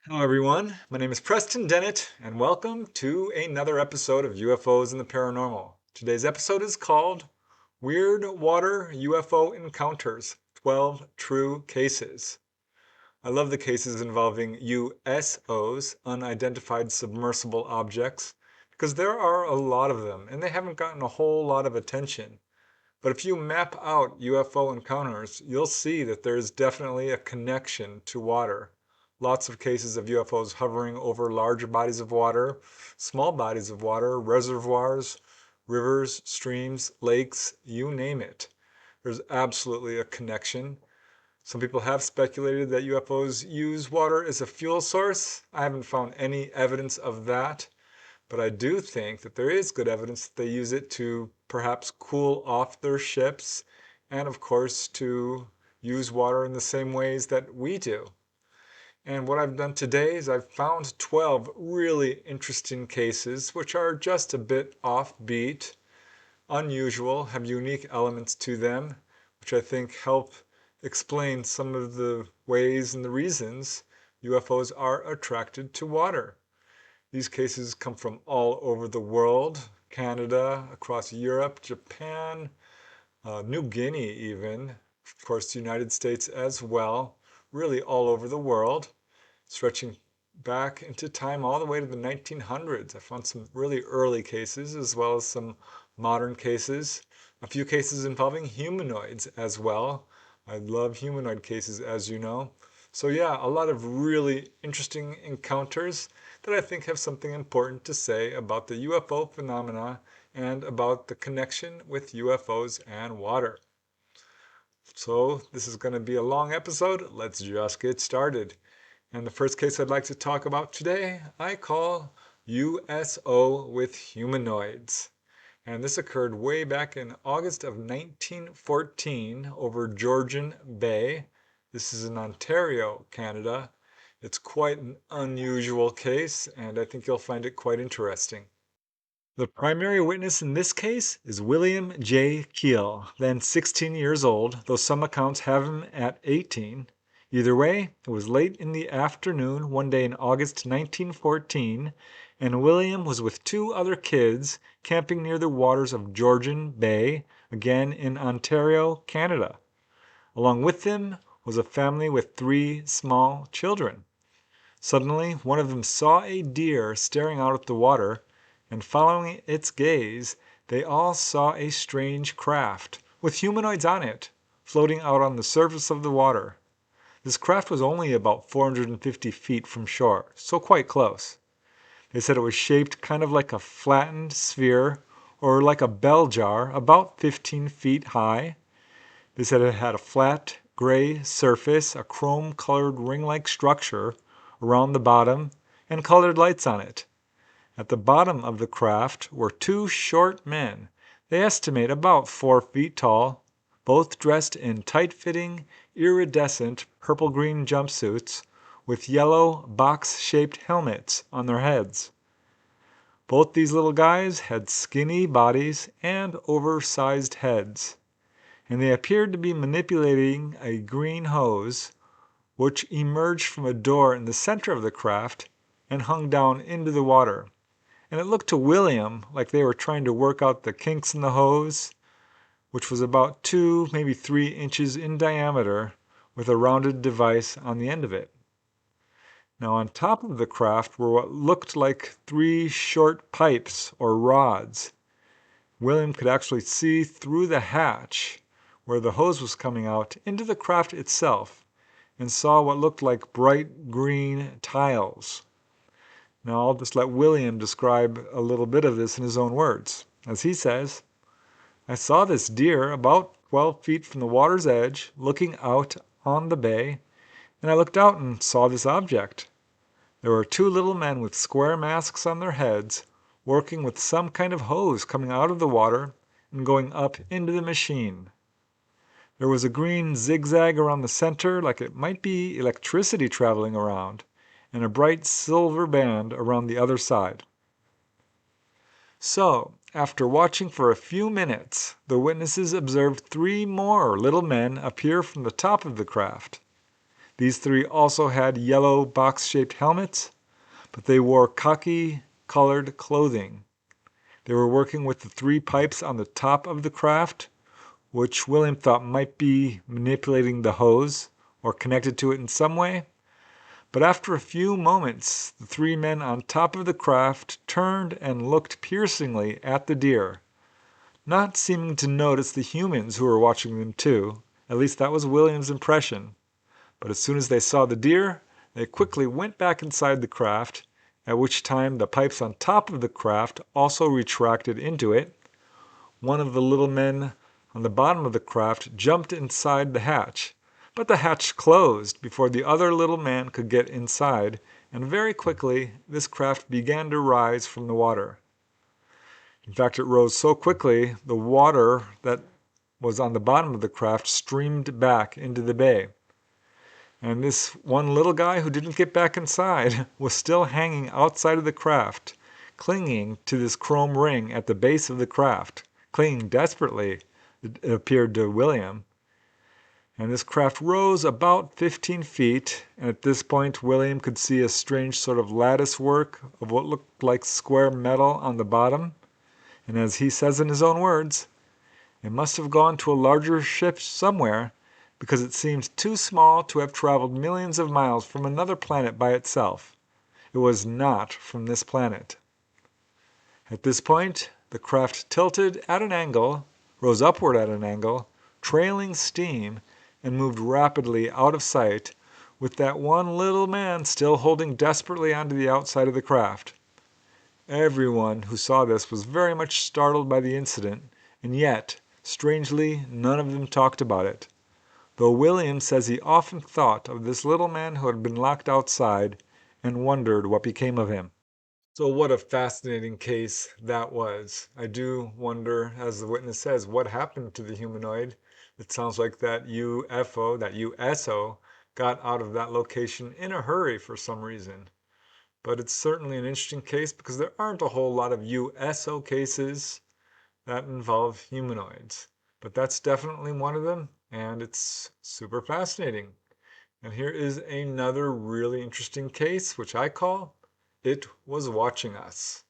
Hello everyone, my name is Preston Dennett and welcome to another episode of UFOs and the Paranormal. Today's episode is called Weird Water UFO Encounters, 12 True Cases. I love the cases involving USOs, unidentified submersible objects, because there are a lot of them and they haven't gotten a whole lot of attention. But if you map out UFO encounters, you'll see that there's definitely a connection to water. Lots of cases of UFOs hovering over large bodies of water, small bodies of water, reservoirs, rivers, streams, lakes, you name it. There's absolutely a connection. Some people have speculated that UFOs use water as a fuel source. I haven't found any evidence of that. But I do think that there is good evidence that they use it to perhaps cool off their ships and, of course, to use water in the same ways that we do. And what I've done today is I've found 12 really interesting cases which are just a bit offbeat, unusual, have unique elements to them, which I think help explain some of the ways and the reasons UFOs are attracted to water. These cases come from all over the world, Canada, across Europe, Japan, New Guinea even, of course the United States as well, really all over the world, stretching back into time all the way to the 1900s. I found some really early cases as well as some modern cases, a few cases involving humanoids as well. I love humanoid cases, as you know. So yeah, a lot of really interesting encounters that I think have something important to say about the UFO phenomena and about the connection with UFOs and water. So this is going to be a long episode. Let's just get started. And the first case I'd like to talk about today, I call USO with Humanoids. And this occurred way back in August of 1914 over Georgian Bay. This is in Ontario, Canada. It's quite an unusual case, and I think you'll find it quite interesting. The primary witness in this case is William J. Kiehl, then 16 years old, though some accounts have him at 18. Either way, it was late in the afternoon one day in August 1914, and William was with two other kids camping near the waters of Georgian Bay, again in Ontario, Canada. Along with them was a family with three small children. Suddenly, one of them saw a deer staring out at the water, and following its gaze, they all saw a strange craft, with humanoids on it, floating out on the surface of the water. This craft was only about 450 feet from shore, so quite close. They said it was shaped kind of like a flattened sphere, or like a bell jar, about 15 feet high. They said it had a flat, gray surface, a chrome-colored ring-like structure around the bottom, and colored lights on it. At the bottom of the craft were two short men. They estimate about 4 feet tall, both dressed in tight-fitting, iridescent purple-green jumpsuits with yellow box-shaped helmets on their heads. Both these little guys had skinny bodies and oversized heads, and they appeared to be manipulating a green hose which emerged from a door in the center of the craft and hung down into the water. And it looked to William like they were trying to work out the kinks in the hose, which was about 2, maybe 3 inches in diameter, with a rounded device on the end of it. Now on top of the craft were what looked like 3 short pipes or rods. William could actually see through the hatch where the hose was coming out into the craft itself and saw what looked like bright green tiles. Now I'll just let William describe a little bit of this in his own words. As he says, "I saw this deer about 12 feet from the water's edge looking out on the bay, and I looked out and saw this object. There were 2 little men with square masks on their heads working with some kind of hose coming out of the water and going up into the machine. There was a green zigzag around the center like it might be electricity traveling around, and a bright silver band around the other side." So, after watching for a few minutes, the witnesses observed 3 more little men appear from the top of the craft. These three also had yellow box-shaped helmets, but they wore khaki-colored clothing. They were working with the three pipes on the top of the craft, which William thought might be manipulating the hose or connected to it in some way. But after a few moments, the three men on top of the craft turned and looked piercingly at the deer, not seeming to notice the humans who were watching them too. At least that was William's impression. But as soon as they saw the deer, they quickly went back inside the craft, at which time the pipes on top of the craft also retracted into it. One of the little men on the bottom of the craft jumped inside the hatch, but the hatch closed before the other little man could get inside, and very quickly this craft began to rise from the water. In fact, it rose so quickly, the water that was on the bottom of the craft streamed back into the bay. And this one little guy who didn't get back inside was still hanging outside of the craft, clinging to this chrome ring at the base of the craft, clinging desperately, it appeared to William. And this craft rose about 15 feet, and at this point William could see a strange sort of lattice work of what looked like square metal on the bottom. And as he says in his own words, it must have gone to a larger ship somewhere, because it seemed too small to have traveled millions of miles from another planet by itself. It was not from this planet. At this point, the craft tilted at an angle, rose upward at an angle, trailing steam, and moved rapidly out of sight, with that one little man still holding desperately onto the outside of the craft. Everyone who saw this was very much startled by the incident, and yet, strangely, none of them talked about it. Though William says he often thought of this little man who had been locked outside and wondered what became of him. So what a fascinating case that was. I do wonder, as the witness says, what happened to the humanoid? It sounds like that UFO, that USO, got out of that location in a hurry for some reason. But it's certainly an interesting case because there aren't a whole lot of USO cases that involve humanoids. But that's definitely one of them, and it's super fascinating. And here is another really interesting case, which I call It Was Watching Us.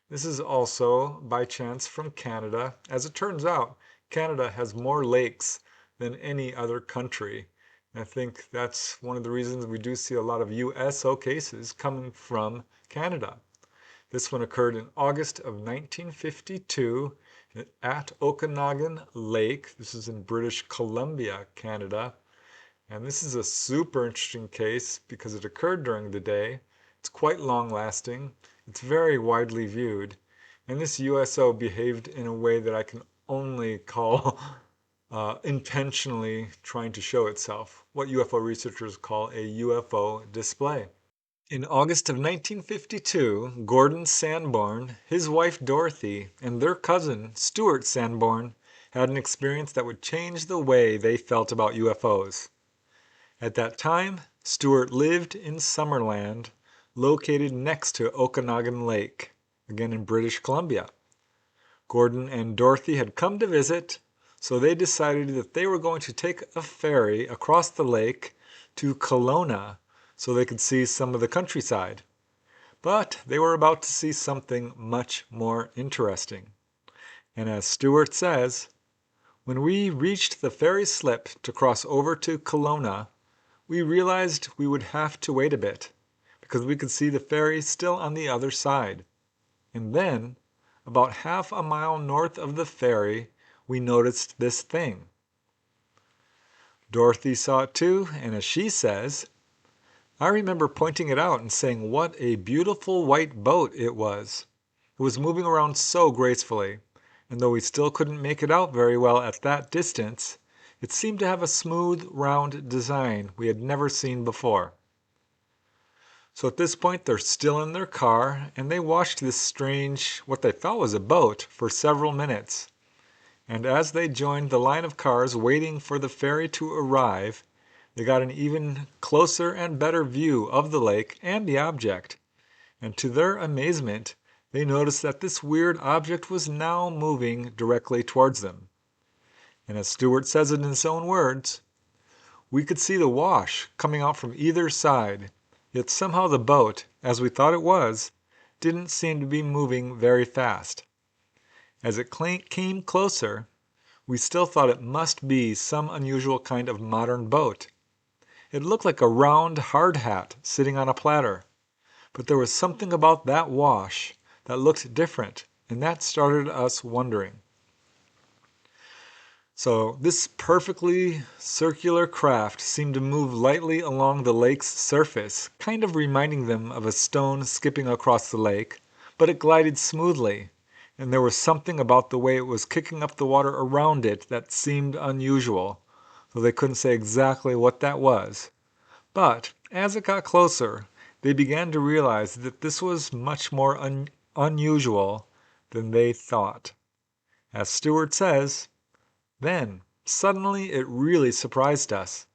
This is also, by chance, from Canada. As it turns out, Canada has more lakes than any other country. And I think that's one of the reasons we do see a lot of USO cases coming from Canada. This one occurred in August of 1952 at Okanagan Lake. This is in British Columbia, Canada. And this is a super interesting case because it occurred during the day. It's quite long lasting. It's very widely viewed. And this USO behaved in a way that I can only call intentionally trying to show itself, what UFO researchers call a UFO display. In August of 1952, Gordon Sanborn, his wife Dorothy, and their cousin Stuart Sanborn had an experience that would change the way they felt about UFOs. At that time, Stuart lived in Summerland, located next to Okanagan Lake, again in British Columbia. Gordon and Dorothy had come to visit, so they decided that they were going to take a ferry across the lake to Kelowna so they could see some of the countryside. But they were about to see something much more interesting. And as Stuart says, when we reached the ferry slip to cross over to Kelowna, we realized we would have to wait a bit because we could see the ferry still on the other side. And then, about half a mile north of the ferry, we noticed this thing. Dorothy saw it too, and as she says, I remember pointing it out and saying what a beautiful white boat it was. It was moving around so gracefully, and though we still couldn't make it out very well at that distance, it seemed to have a smooth, round design we had never seen before. So at this point they're still in their car, and they watched this strange, what they thought was a boat, for several minutes. And as they joined the line of cars waiting for the ferry to arrive, they got an even closer and better view of the lake and the object. And to their amazement, they noticed that this weird object was now moving directly towards them. And as Stuart says it in his own words, We could see the wash coming out from either side, yet somehow the boat, as we thought it was, didn't seem to be moving very fast. As it came closer, we still thought it must be some unusual kind of modern boat. It looked like a round hard hat sitting on a platter, but there was something about that wash that looked different, and that started us wondering. So this perfectly circular craft seemed to move lightly along the lake's surface, kind of reminding them of a stone skipping across the lake, but it glided smoothly, and there was something about the way it was kicking up the water around it that seemed unusual, though they couldn't say exactly what that was. But as it got closer, they began to realize that this was much more unusual than they thought. As Stewart says, then, suddenly it really surprised us.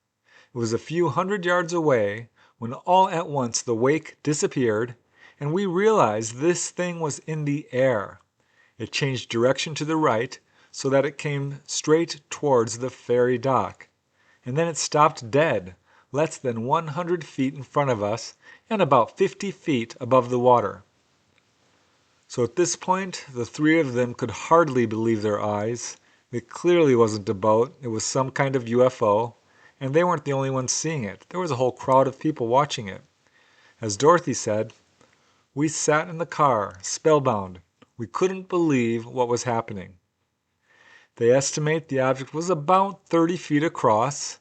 It was a few hundred yards away when all at once the wake disappeared and we realized this thing was in the air. It changed direction to the right so that it came straight towards the ferry dock. And then it stopped dead, less than 100 feet in front of us and about 50 feet above the water. So at this point, the three of them could hardly believe their eyes. It clearly wasn't a boat, it was some kind of UFO, and they weren't the only ones seeing it. There was a whole crowd of people watching it. As Dorothy said, we sat in the car, spellbound. We couldn't believe what was happening. They estimate the object was about 30 feet across.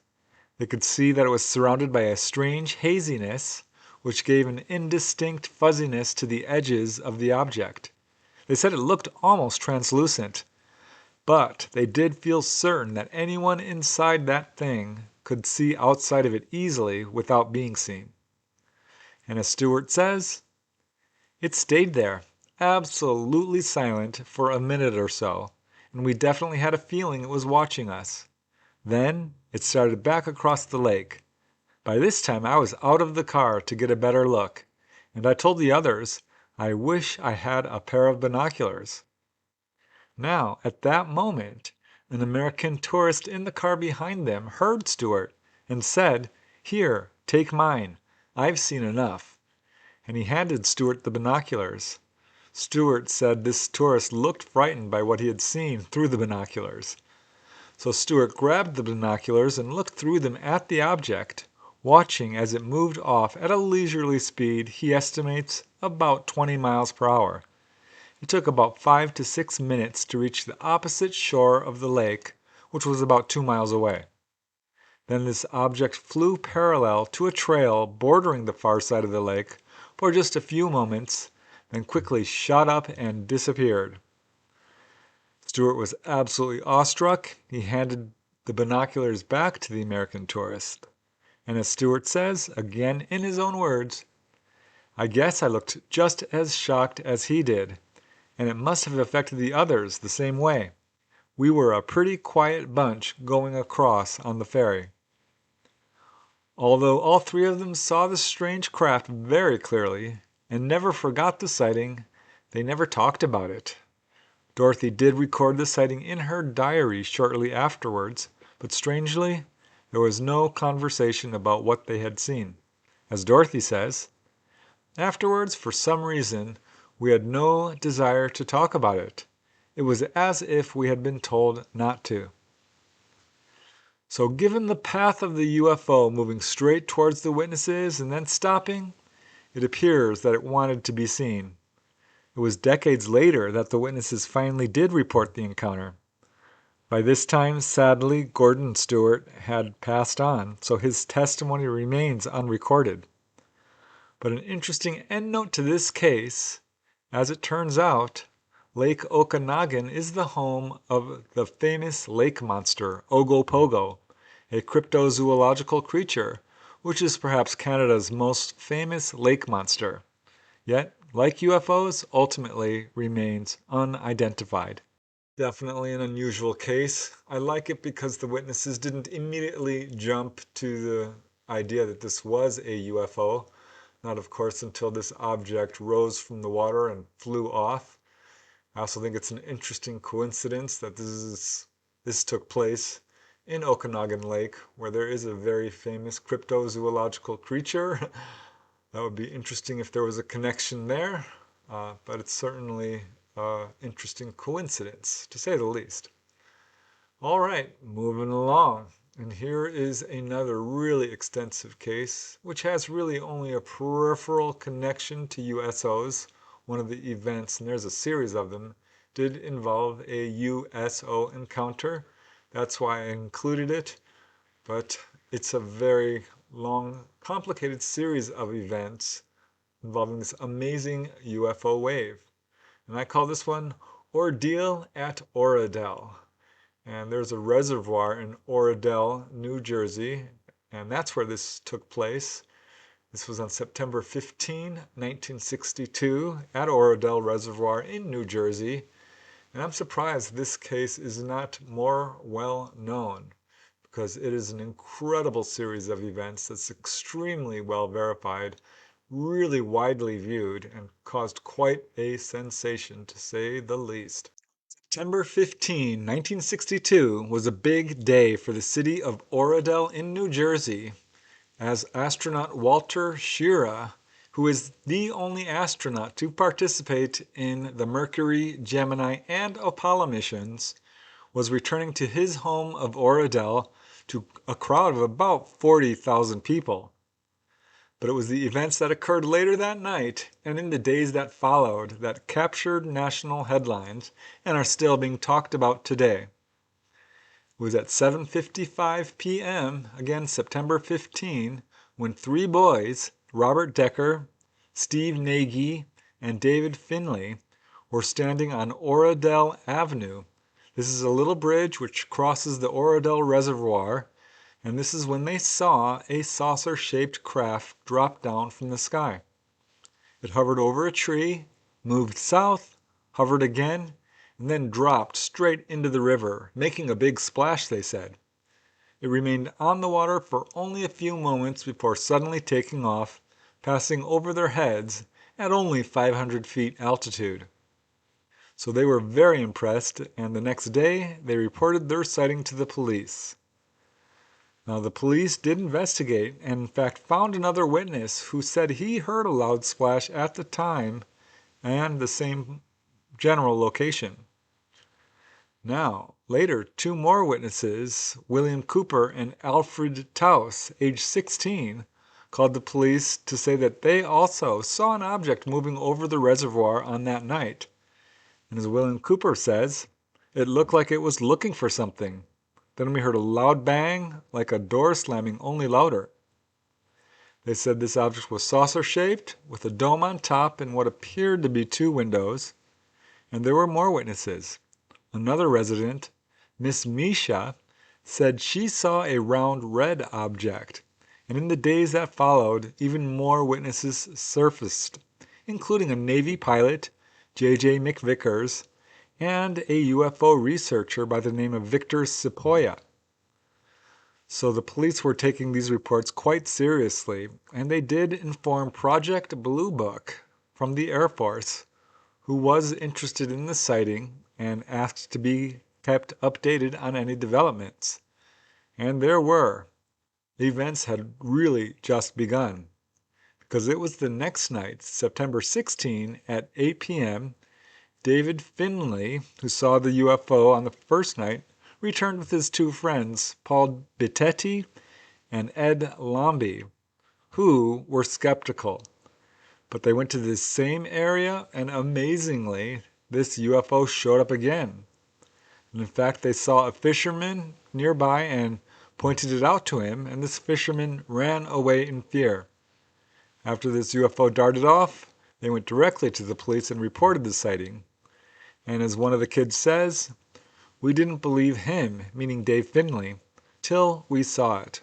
They could see that it was surrounded by a strange haziness, which gave an indistinct fuzziness to the edges of the object. They said it looked almost translucent, but they did feel certain that anyone inside that thing could see outside of it easily without being seen. And as Stewart says, it stayed there, absolutely silent for a minute or so, and we definitely had a feeling it was watching us. Then it started back across the lake. By this time I was out of the car to get a better look, and I told the others I wish I had a pair of binoculars. Now, at that moment, an American tourist in the car behind them heard Stewart and said, "Here, take mine. I've seen enough." And he handed Stewart the binoculars. Stewart said this tourist looked frightened by what he had seen through the binoculars. So Stewart grabbed the binoculars and looked through them at the object, watching as it moved off at a leisurely speed he estimates about 20 miles per hour. It took about 5 to 6 minutes to reach the opposite shore of the lake, which was about 2 miles away. Then this object flew parallel to a trail bordering the far side of the lake for just a few moments, then quickly shot up and disappeared. Stewart was absolutely awestruck. He handed the binoculars back to the American tourist. And as Stewart says, again in his own words, "I guess I looked just as shocked as he did, and it must have affected the others the same way. We were a pretty quiet bunch going across on the ferry." Although all three of them saw the strange craft very clearly and never forgot the sighting, they never talked about it. Dorothy did record the sighting in her diary shortly afterwards, but strangely, there was no conversation about what they had seen. As Dorothy says, "Afterwards, for some reason, we had no desire to talk about it. It was as if we had been told not to." So given the path of the UFO moving straight towards the witnesses and then stopping, it appears that it wanted to be seen. It was decades later that the witnesses finally did report the encounter. By this time, sadly, Gordon Stewart had passed on, so his testimony remains unrecorded. But an interesting endnote to this case, as it turns out, Lake Okanagan is the home of the famous lake monster, Ogopogo, a cryptozoological creature, which is perhaps Canada's most famous lake monster. Yet, like UFOs, ultimately remains unidentified. Definitely an unusual case. I like it because the witnesses didn't immediately jump to the idea that this was a UFO. Not, of course, until this object rose from the water and flew off. I also think it's an interesting coincidence that this took place in Okanagan Lake, where there is a very famous cryptozoological creature. That would be interesting if there was a connection there, but it's certainly an interesting coincidence, to say the least. All right, moving along. And here is another really extensive case, which has really only a peripheral connection to USOs. One of the events, and there's a series of them, did involve a USO encounter. That's why I included it, but it's a very long, complicated series of events involving this amazing UFO wave. And I call this one Ordeal at Oradell. And there's a reservoir in Oradell, New Jersey, and that's where this took place. This was on September 15, 1962, at Oradell Reservoir in New Jersey. And I'm surprised this case is not more well known, because it is an incredible series of events that's extremely well verified, really widely viewed, and caused quite a sensation, to say the least. September 15, 1962 was a big day for the city of Oradell in New Jersey, as astronaut Walter Schirra, who is the only astronaut to participate in the Mercury, Gemini, and Apollo missions, was returning to his home of Oradell to a crowd of about 40,000 people. But it was the events that occurred later that night and in the days that followed that captured national headlines and are still being talked about today. It was at 7:55 p.m., again September 15, when three boys, Robert Decker, Steve Nagy, and David Finley, were standing on Oradell Avenue. This is a little bridge which crosses the Oradell Reservoir, and this is when they saw a saucer-shaped craft drop down from the sky. It hovered over a tree, moved south, hovered again, and then dropped straight into the river, making a big splash, they said. It remained on the water for only a few moments before suddenly taking off, passing over their heads at only 500 feet altitude. So they were very impressed, and the next day they reported their sighting to the police. Now, the police did investigate and in fact found another witness who said he heard a loud splash at the time and the same general location. Now, later, two more witnesses, William Cooper and Alfred Taus, age 16, called the police to say that they also saw an object moving over the reservoir on that night. And as William Cooper says, it looked like it was looking for something. Then we heard a loud bang, like a door slamming, only louder. They said this object was saucer-shaped, with a dome on top and what appeared to be two windows. And there were more witnesses. Another resident, Miss Misha, said she saw a round red object. And in the days that followed, even more witnesses surfaced, including a Navy pilot, J.J. McVickers, and a UFO researcher by the name of Victor Sepoya. So the police were taking these reports quite seriously, and they did inform Project Blue Book from the Air Force, who was interested in the sighting and asked to be kept updated on any developments. And there were. Events had really just begun, because it was the next night, September 16, at 8 p.m., David Finley, who saw the UFO on the first night, returned with his two friends, Paul Bittetti and Ed Lomby, who were skeptical. But they went to this same area, and amazingly, this UFO showed up again. And in fact, they saw a fisherman nearby and pointed it out to him, and this fisherman ran away in fear. After this UFO darted off, they went directly to the police and reported the sighting. And as one of the kids says, we didn't believe him, meaning Dave Finley, till we saw it.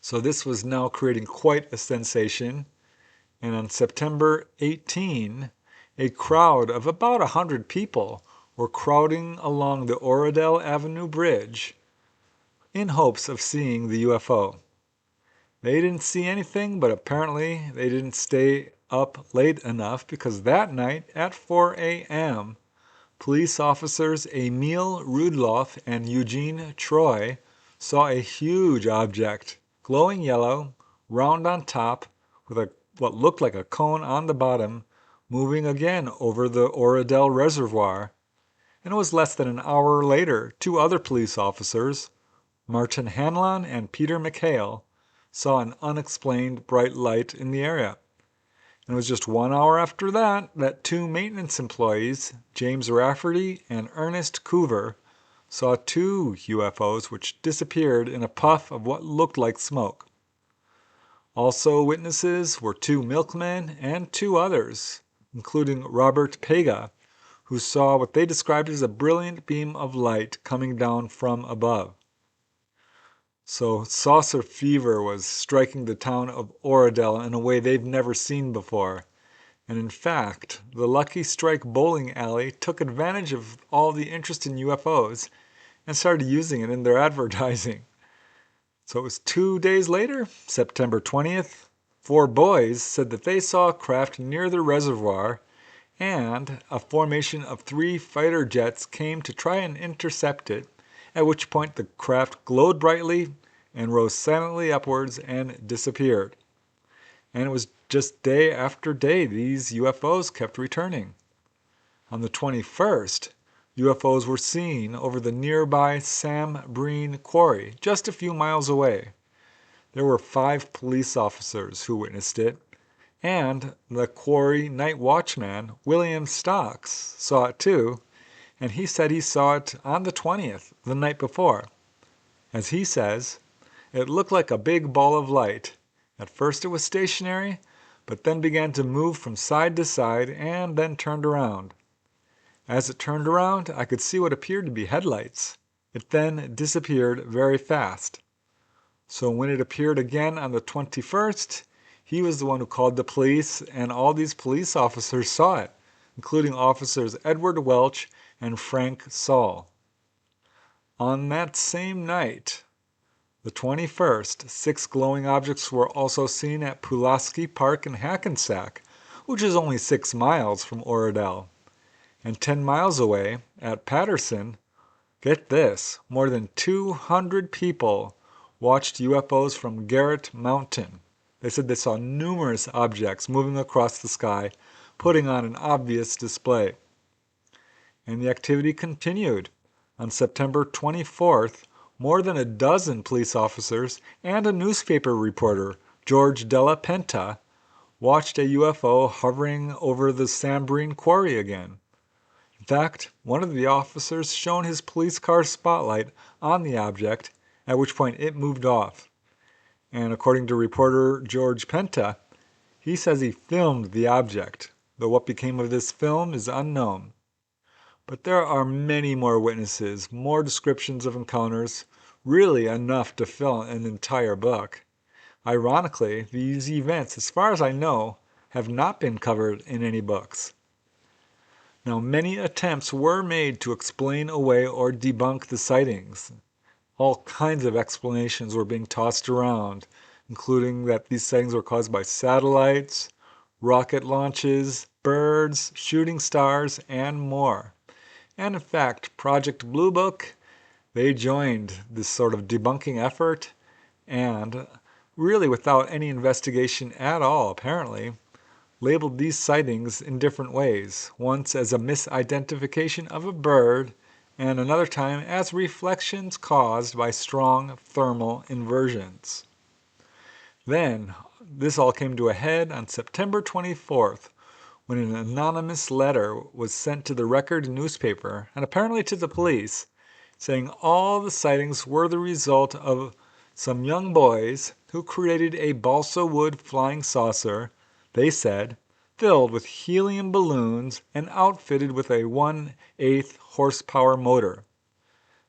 So this was now creating quite a sensation. And on September 18, a crowd of about 100 people were crowding along the Oradell Avenue Bridge in hopes of seeing the UFO. They didn't see anything, but apparently they didn't stay up late enough, because that night at 4 a.m., police officers Emil Rudloff and Eugene Troy saw a huge object, glowing yellow, round on top, with what looked like a cone on the bottom, moving again over the Oradell reservoir. And it was less than an hour later, two other police officers, Martin Hanlon and Peter McHale, saw an unexplained bright light in the area. And it was just 1 hour after that two maintenance employees, James Rafferty and Ernest Coover, saw two UFOs which disappeared in a puff of what looked like smoke. Also witnesses were two milkmen and two others, including Robert Pega, who saw what they described as a brilliant beam of light coming down from above. So saucer fever was striking the town of Oradell in a way they've never seen before. And in fact, the Lucky Strike bowling alley took advantage of all the interest in UFOs and started using it in their advertising. So it was 2 days later, September 20th, four boys said that they saw a craft near the reservoir, and a formation of three fighter jets came to try and intercept it, at which point the craft glowed brightly and rose silently upwards and disappeared. And it was just day after day these UFOs kept returning. On the 21st, UFOs were seen over the nearby Sam Breen Quarry, just a few miles away. There were 5 police officers who witnessed it, and the quarry night watchman, William Stocks, saw it too, and he said he saw it on the 20th, the night before. As he says, it looked like a big ball of light. At first it was stationary, but then began to move from side to side and then turned around. As it turned around, I could see what appeared to be headlights. It then disappeared very fast. So when it appeared again on the 21st, he was the one who called the police, and all these police officers saw it, including officers Edward Welch and Frank Saul. On that same night, the 21st, 6 glowing objects were also seen at Pulaski Park in Hackensack, which is only 6 miles from Oradell. And 10 miles away, at Patterson, get this, more than 200 people watched UFOs from Garrett Mountain. They said they saw numerous objects moving across the sky, putting on an obvious display. And the activity continued. On September 24th, more than a dozen police officers and a newspaper reporter, George Della Penta, watched a UFO hovering over the Sam Breen Quarry again. In fact, one of the officers shone his police car's spotlight on the object, at which point it moved off. And according to reporter George Penta, he says he filmed the object, though what became of this film is unknown. But there are many more witnesses, more descriptions of encounters, really enough to fill an entire book. Ironically, these events, as far as I know, have not been covered in any books. Now, many attempts were made to explain away or debunk the sightings. All kinds of explanations were being tossed around, including that these sightings were caused by satellites, rocket launches, birds, shooting stars, and more. And in fact, Project Blue Book, they joined this sort of debunking effort, and really without any investigation at all, apparently, labeled these sightings in different ways, once as a misidentification of a bird, and another time as reflections caused by strong thermal inversions. Then, this all came to a head on September 24th, when an anonymous letter was sent to the Record newspaper, and apparently to the police, saying all the sightings were the result of some young boys who created a balsa wood flying saucer, they said, filled with helium balloons and outfitted with a 1/8 horsepower motor.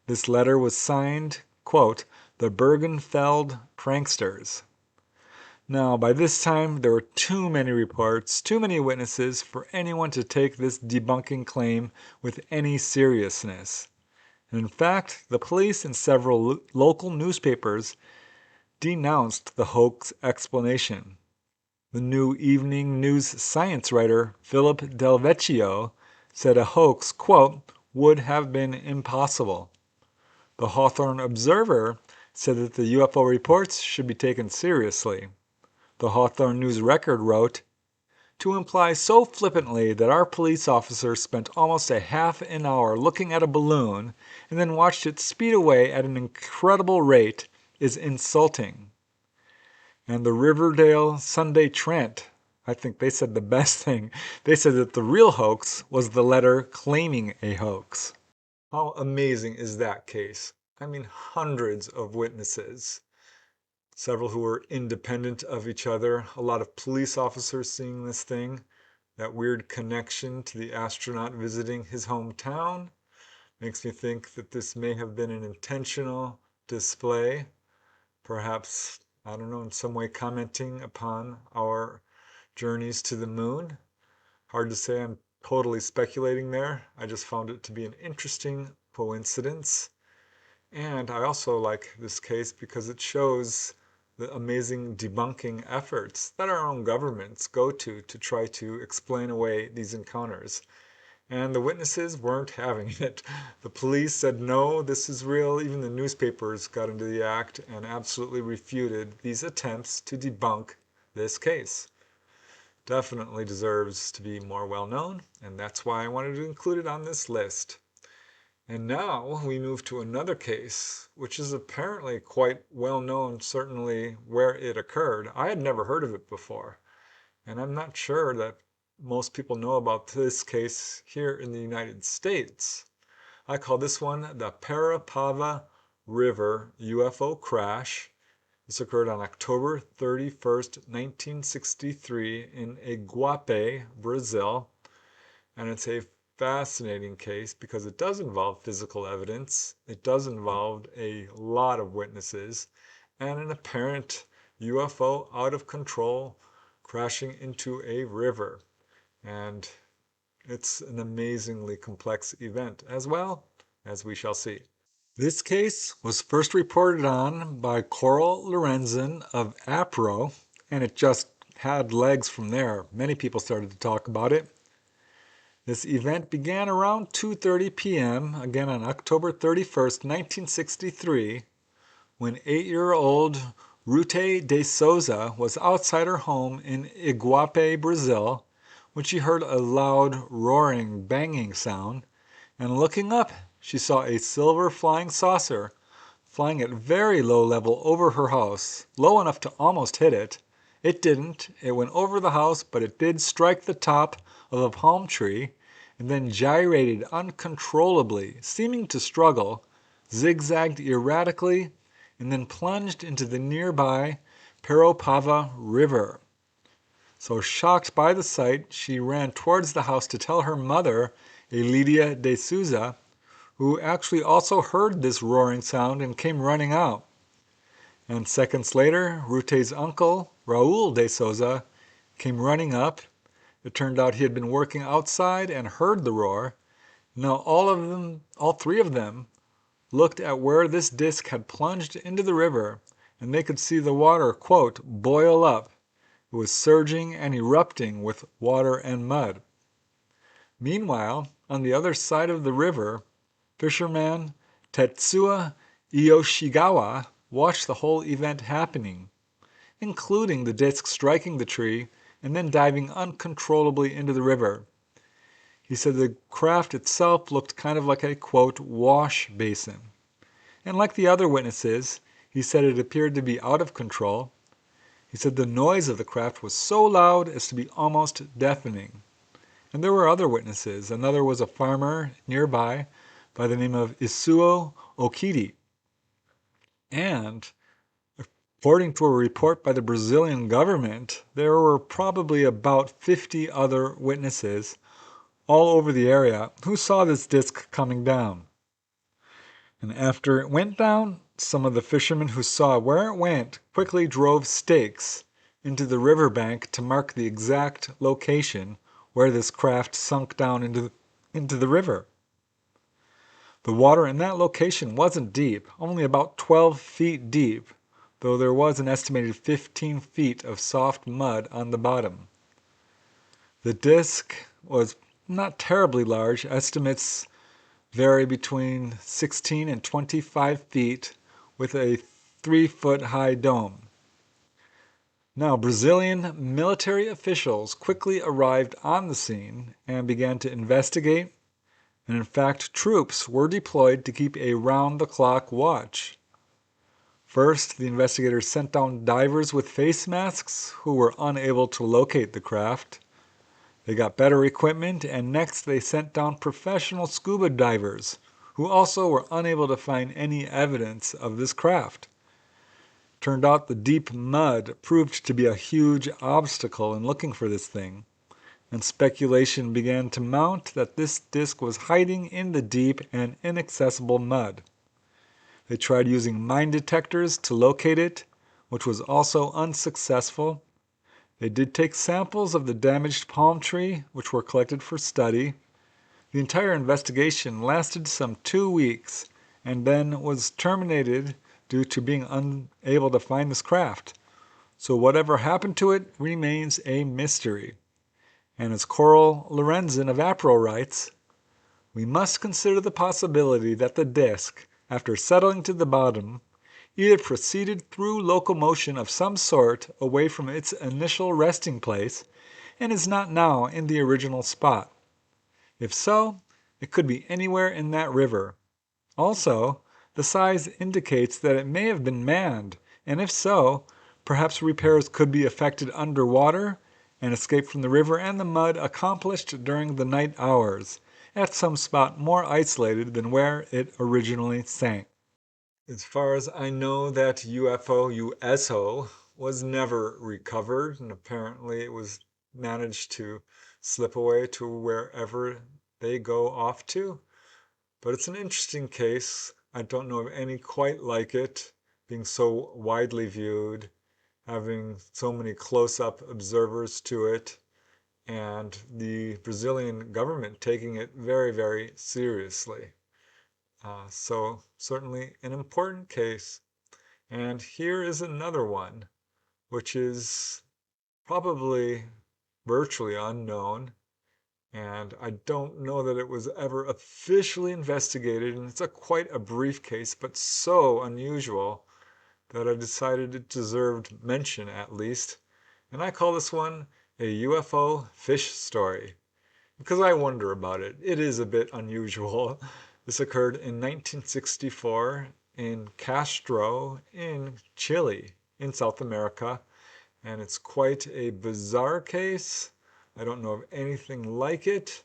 This letter was signed, quote, the Bergenfeld Pranksters. Now, by this time, there were too many reports, too many witnesses for anyone to take this debunking claim with any seriousness. And in fact, the police and several local newspapers denounced the hoax explanation. The New Evening News science writer Philip Del Vecchio said a hoax, quote, would have been impossible. The Hawthorne Observer said that the UFO reports should be taken seriously. The Hawthorne News Record wrote, to imply so flippantly that our police officers spent almost a half an hour looking at a balloon and then watched it speed away at an incredible rate is insulting. And the Riverdale Sunday Trent, I think they said the best thing. They said that the real hoax was the letter claiming a hoax. How amazing is that case? I mean, hundreds of witnesses, several who were independent of each other, a lot of police officers seeing this thing, that weird connection to the astronaut visiting his hometown. Makes me think that this may have been an intentional display, perhaps, I don't know, in some way commenting upon our journeys to the moon. Hard to say, I'm totally speculating there. I just found it to be an interesting coincidence. And I also like this case because it shows the amazing debunking efforts that our own governments go to try to explain away these encounters. And the witnesses weren't having it. The police said, no, this is real. Even the newspapers got into the act and absolutely refuted these attempts to debunk this case. Definitely deserves to be more well known, and that's why I wanted to include it on this list. And now we move to another case, which is apparently quite well known, certainly where it occurred. I had never heard of it before, and I'm not sure that most people know about this case here in the United States. I call this one the Parapava River UFO crash. This occurred on October 31st, 1963 in Iguape, Brazil. And it's a fascinating case because it does involve physical evidence. It does involve a lot of witnesses and an apparent UFO out of control crashing into a river. And it's an amazingly complex event as well, as we shall see. This case was first reported on by Coral Lorenzen of APRO, and it just had legs from there. Many people started to talk about it. This event began around 2:30 p.m., again on October 31st, 1963, when 8-year-old Ruth de Souza was outside her home in Iguape, Brazil, when she heard a loud roaring, banging sound, and looking up, she saw a silver flying saucer flying at very low level over her house, low enough to almost hit it. It didn't. It went over the house, but it did strike the top of a palm tree and then gyrated uncontrollably, seeming to struggle, zigzagged erratically, and then plunged into the nearby Parapava River. So shocked by the sight, she ran towards the house to tell her mother, Elidia de Souza, who actually also heard this roaring sound and came running out. And seconds later, Rute's uncle, Raul de Souza, came running up. It turned out he had been working outside and heard the roar. Now all three of them, looked at where this disc had plunged into the river, and they could see the water, quote, boil up. It was surging and erupting with water and mud. Meanwhile, on the other side of the river, fisherman Tetsuya Yoshigawa watched the whole event happening, including the disc striking the tree and then diving uncontrollably into the river. He said the craft itself looked kind of like a, quote, wash basin. And like the other witnesses, he said it appeared to be out of control. He said the noise of the craft was so loud as to be almost deafening. And there were other witnesses. Another was a farmer nearby by the name of Isuo Okidi. And according to a report by the Brazilian government, there were probably about 50 other witnesses all over the area who saw this disc coming down. And after it went down, some of the fishermen who saw where it went quickly drove stakes into the riverbank to mark the exact location where this craft sunk down into the river. The water in that location wasn't deep, only about 12 feet deep, though there was an estimated 15 feet of soft mud on the bottom. The disc was not terribly large. Estimates vary between 16 and 25 feet with a 3-foot high dome. Now, Brazilian military officials quickly arrived on the scene and began to investigate, and in fact, troops were deployed to keep a round-the-clock watch. First, the investigators sent down divers with face masks who were unable to locate the craft. They got better equipment, and next they sent down professional scuba divers who also were unable to find any evidence of this craft. Turned out the deep mud proved to be a huge obstacle in looking for this thing, and speculation began to mount that this disk was hiding in the deep and inaccessible mud. They tried using mine detectors to locate it, which was also unsuccessful. They did take samples of the damaged palm tree, which were collected for study. The entire investigation lasted some 2 weeks and then was terminated due to being unable to find this craft. So whatever happened to it remains a mystery. And as Coral Lorenzen of APRO writes, we must consider the possibility that the disk, after settling to the bottom, either proceeded through locomotion of some sort away from its initial resting place and is not now in the original spot. If so, it could be anywhere in that river. Also, the size indicates that it may have been manned, and if so, perhaps repairs could be effected underwater and escape from the river and the mud accomplished during the night hours at some spot more isolated than where it originally sank. As far as I know, that UFO, USO, was never recovered, and apparently it was managed to slip away to wherever they go off to. But it's an interesting case. I don't know of any quite like it, being so widely viewed, having so many close-up observers to it, and the Brazilian government taking it very, very seriously. So certainly an important case. And here is another one, which is probably virtually unknown. And I don't know that it was ever officially investigated. And it's quite a brief case, but so unusual that I decided it deserved mention at least. And I call this one a UFO fish story, because I wonder about it. It is a bit unusual. This occurred in 1964 in Castro in Chile in South America, and it's quite a bizarre case. I don't know of anything like it,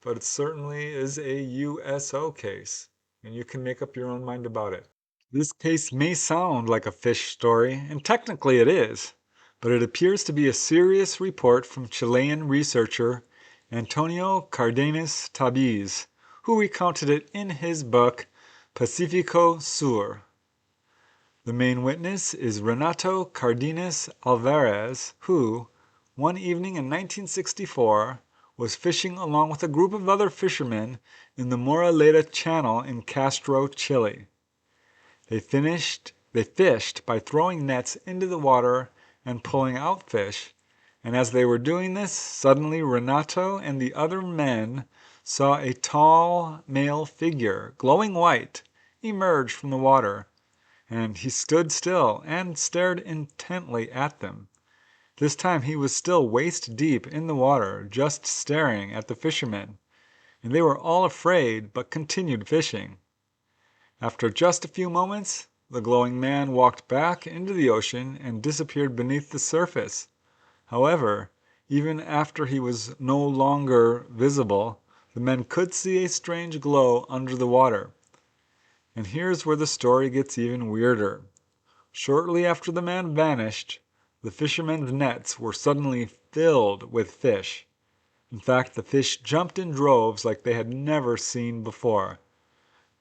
but it certainly is a USO case, and you can make up your own mind about it. This case may sound like a fish story, and technically it is, but it appears to be a serious report from Chilean researcher Antonio Cardenas Tabiz, who recounted it in his book Pacifico Sur. The main witness is Renato Cardenas Alvarez, who, one evening in 1964, was fishing along with a group of other fishermen in the Moraleda Channel in Castro, Chile. They fished by throwing nets into the water and pulling out fish, and as they were doing this, suddenly Renato and the other men saw a tall male figure, glowing white, emerge from the water, and he stood still and stared intently at them. This time he was still waist deep in the water, just staring at the fishermen, and they were all afraid but continued fishing. After just a few moments, the glowing man walked back into the ocean and disappeared beneath the surface. However, even after he was no longer visible, the men could see a strange glow under the water. And here's where the story gets even weirder. Shortly after the man vanished, the fishermen's nets were suddenly filled with fish. In fact, the fish jumped in droves like they had never seen before.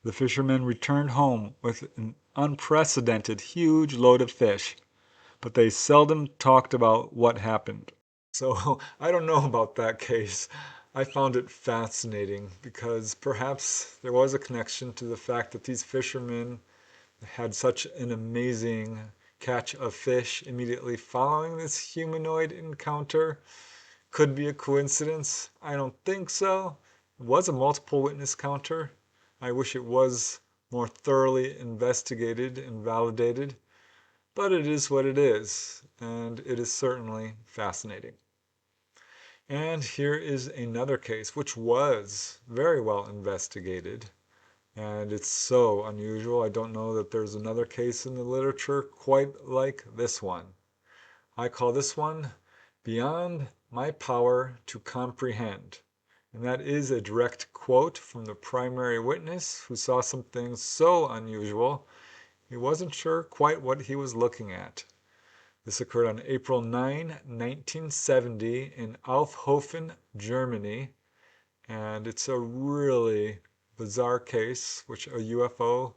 The fishermen returned home with an unprecedented huge load of fish, but they seldom talked about what happened. So I don't know about that case. I found it fascinating because perhaps there was a connection to the fact that these fishermen had such an amazing catch of fish immediately following this humanoid encounter. Could be a coincidence. I don't think so. It was a multiple witness counter. I wish it was more thoroughly investigated and validated, but it is what it is, and it is certainly fascinating. And here is another case which was very well investigated, and it's so unusual. I don't know that there's another case in the literature quite like this one. I call this one Beyond My Power to Comprehend. And that is a direct quote from the primary witness who saw something so unusual he wasn't sure quite what he was looking at. This occurred on April 9, 1970 in Aufhofen, Germany, and it's a really bizarre case which a UFO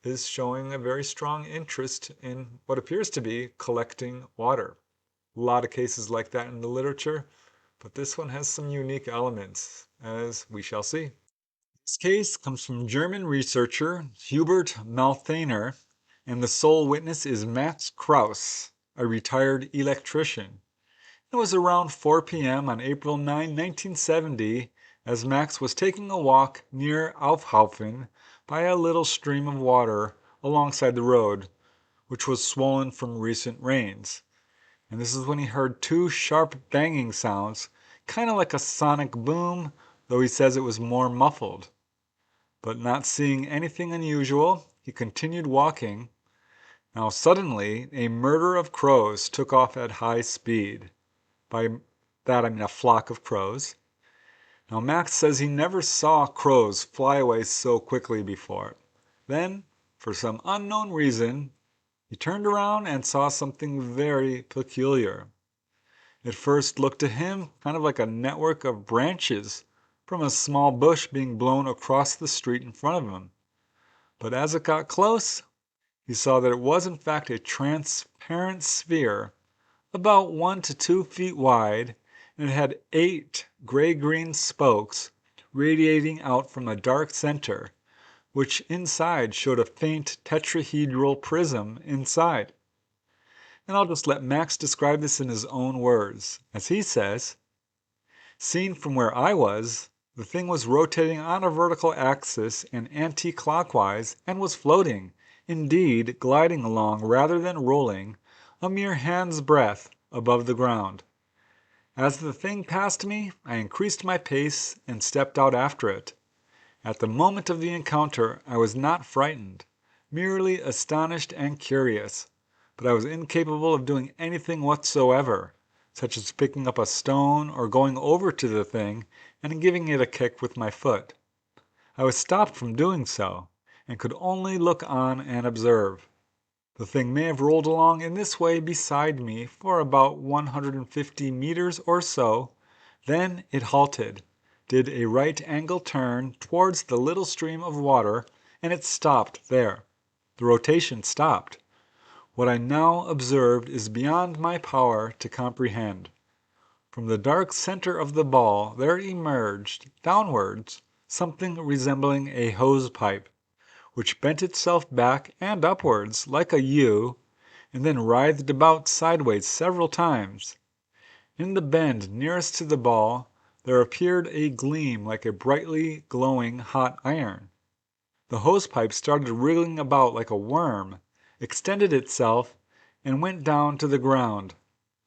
is showing a very strong interest in what appears to be collecting water. A lot of cases like that in the literature, but this one has some unique elements, as we shall see. This case comes from German researcher Hubert Malthaner, and the sole witness is Max Krauss, a retired electrician. It was around 4 p.m. on April 9, 1970, as Max was taking a walk near Aufhofen by a little stream of water alongside the road, which was swollen from recent rains. And this is when he heard two sharp banging sounds, kind of like a sonic boom, though he says it was more muffled. But not seeing anything unusual, he continued walking. Now suddenly, a murder of crows took off at high speed. By that I mean a flock of crows. Now Max says he never saw crows fly away so quickly before. Then, for some unknown reason, he turned around and saw something very peculiar. It first looked to him kind of like a network of branches from a small bush being blown across the street in front of him. But as it got close, he saw that it was in fact a transparent sphere about 1 to 2 feet wide, and it had 8 gray-green spokes radiating out from a dark center, which inside showed a faint tetrahedral prism inside. And I'll just let Max describe this in his own words. As he says, seen from where I was, the thing was rotating on a vertical axis and anti-clockwise and was floating, indeed gliding along rather than rolling, a mere hand's breadth above the ground. As the thing passed me, I increased my pace and stepped out after it. At the moment of the encounter I was not frightened, merely astonished and curious, but I was incapable of doing anything whatsoever, such as picking up a stone or going over to the thing and giving it a kick with my foot. I was stopped from doing so, and could only look on and observe. The thing may have rolled along in this way beside me for about 150 meters or so, then it halted, did a right angle turn towards the little stream of water, and it stopped there. The rotation stopped. What I now observed is beyond my power to comprehend. From the dark center of the ball there emerged, downwards, something resembling a hose pipe, which bent itself back and upwards like a U, and then writhed about sideways several times. In the bend nearest to the ball there appeared a gleam like a brightly glowing hot iron. The hose pipe started wriggling about like a worm, extended itself, and went down to the ground.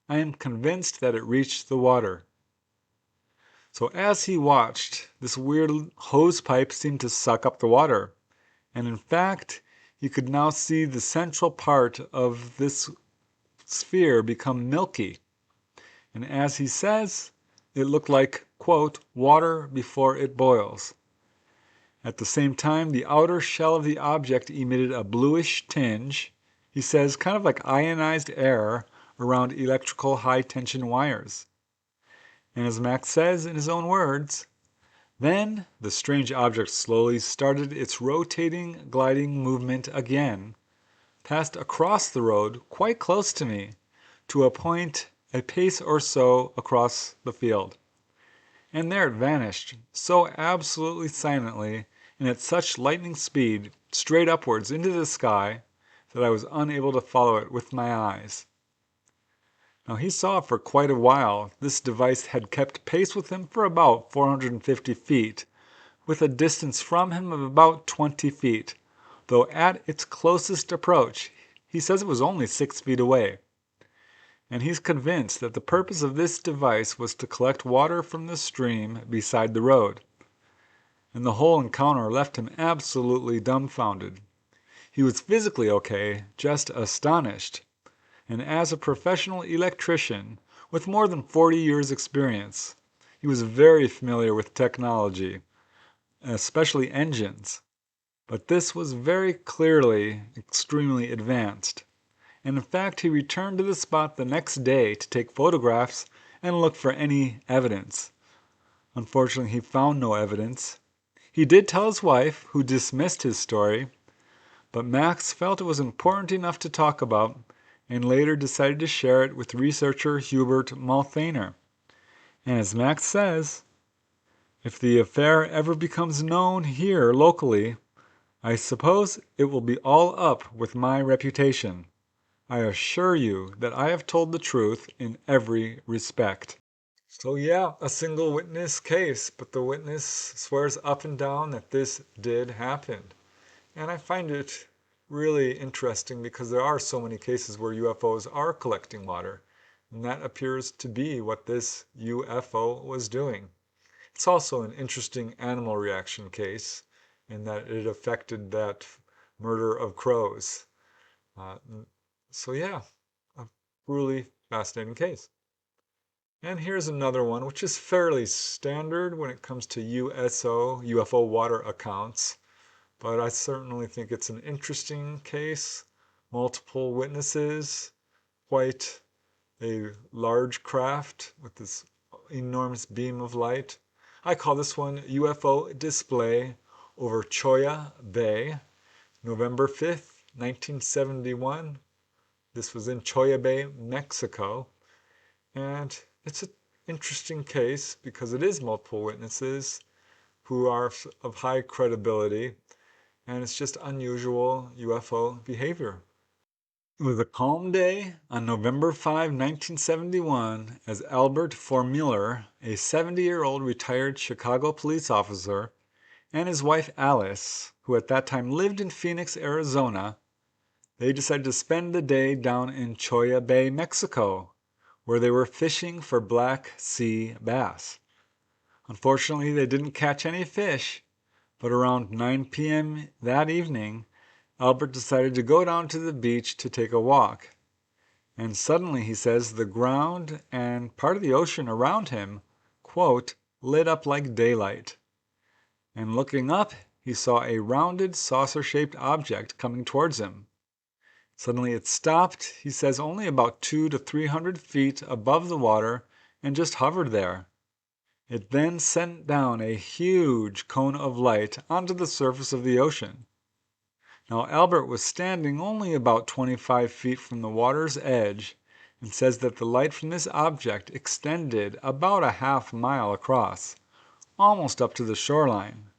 I am convinced that it reached the water. So as he watched, this weird hose pipe seemed to suck up the water, and in fact, he could now see the central part of this sphere become milky. And as he says, it looked like, quote, water before it boils. At the same time, the outer shell of the object emitted a bluish tinge, he says, kind of like ionized air around electrical high-tension wires. And as Max says in his own words, then the strange object slowly started its rotating, gliding movement again, passed across the road quite close to me, to a point a pace or so across the field. And there it vanished, so absolutely silently and at such lightning speed, straight upwards into the sky, that I was unable to follow it with my eyes. Now he saw for quite a while this device had kept pace with him for about 450 feet, with a distance from him of about 20 feet, though at its closest approach he says it was only 6 feet away. And he's convinced that the purpose of this device was to collect water from the stream beside the road. And the whole encounter left him absolutely dumbfounded. He was physically okay, just astonished. And as a professional electrician with more than 40 years' experience, he was very familiar with technology, especially engines. But this was very clearly extremely advanced. And in fact, he returned to the spot the next day to take photographs and look for any evidence. Unfortunately, he found no evidence. He did tell his wife, who dismissed his story, but Max felt it was important enough to talk about and later decided to share it with researcher Hubert Malthaner. And as Max says, if the affair ever becomes known here locally, I suppose it will be all up with my reputation. I assure you that I have told the truth in every respect. So yeah, a single witness case, but the witness swears up and down that this did happen. And I find it really interesting because there are so many cases where UFOs are collecting water, and that appears to be what this UFO was doing. It's also an interesting animal reaction case in that it affected that murder of crows. Uh, so yeah, a really fascinating case. And here's another one, which is fairly standard when it comes to UFO water accounts. But I certainly think it's an interesting case. Multiple witnesses, quite a large craft with this enormous beam of light. I call this one UFO display over Choya Bay, November 5th, 1971. This was in Choya Bay, Mexico. And it's an interesting case because it is multiple witnesses who are of high credibility, and it's just unusual UFO behavior. It was a calm day on November 5, 1971, as Albert Formiller, a 70-year-old retired Chicago police officer, and his wife Alice, who at that time lived in Phoenix, Arizona, they decided to spend the day down in Choya Bay, Mexico, where they were fishing for black sea bass. Unfortunately, they didn't catch any fish, but around 9 p.m. that evening, Albert decided to go down to the beach to take a walk. And suddenly, he says, the ground and part of the ocean around him, quote, lit up like daylight. And looking up, he saw a rounded, saucer-shaped object coming towards him. Suddenly it stopped, he says, only about 200 to 300 feet above the water and just hovered there. It then sent down a huge cone of light onto the surface of the ocean. Now Albert was standing only about 25 feet from the water's edge and says that the light from this object extended about a half-mile across, almost up to the shoreline.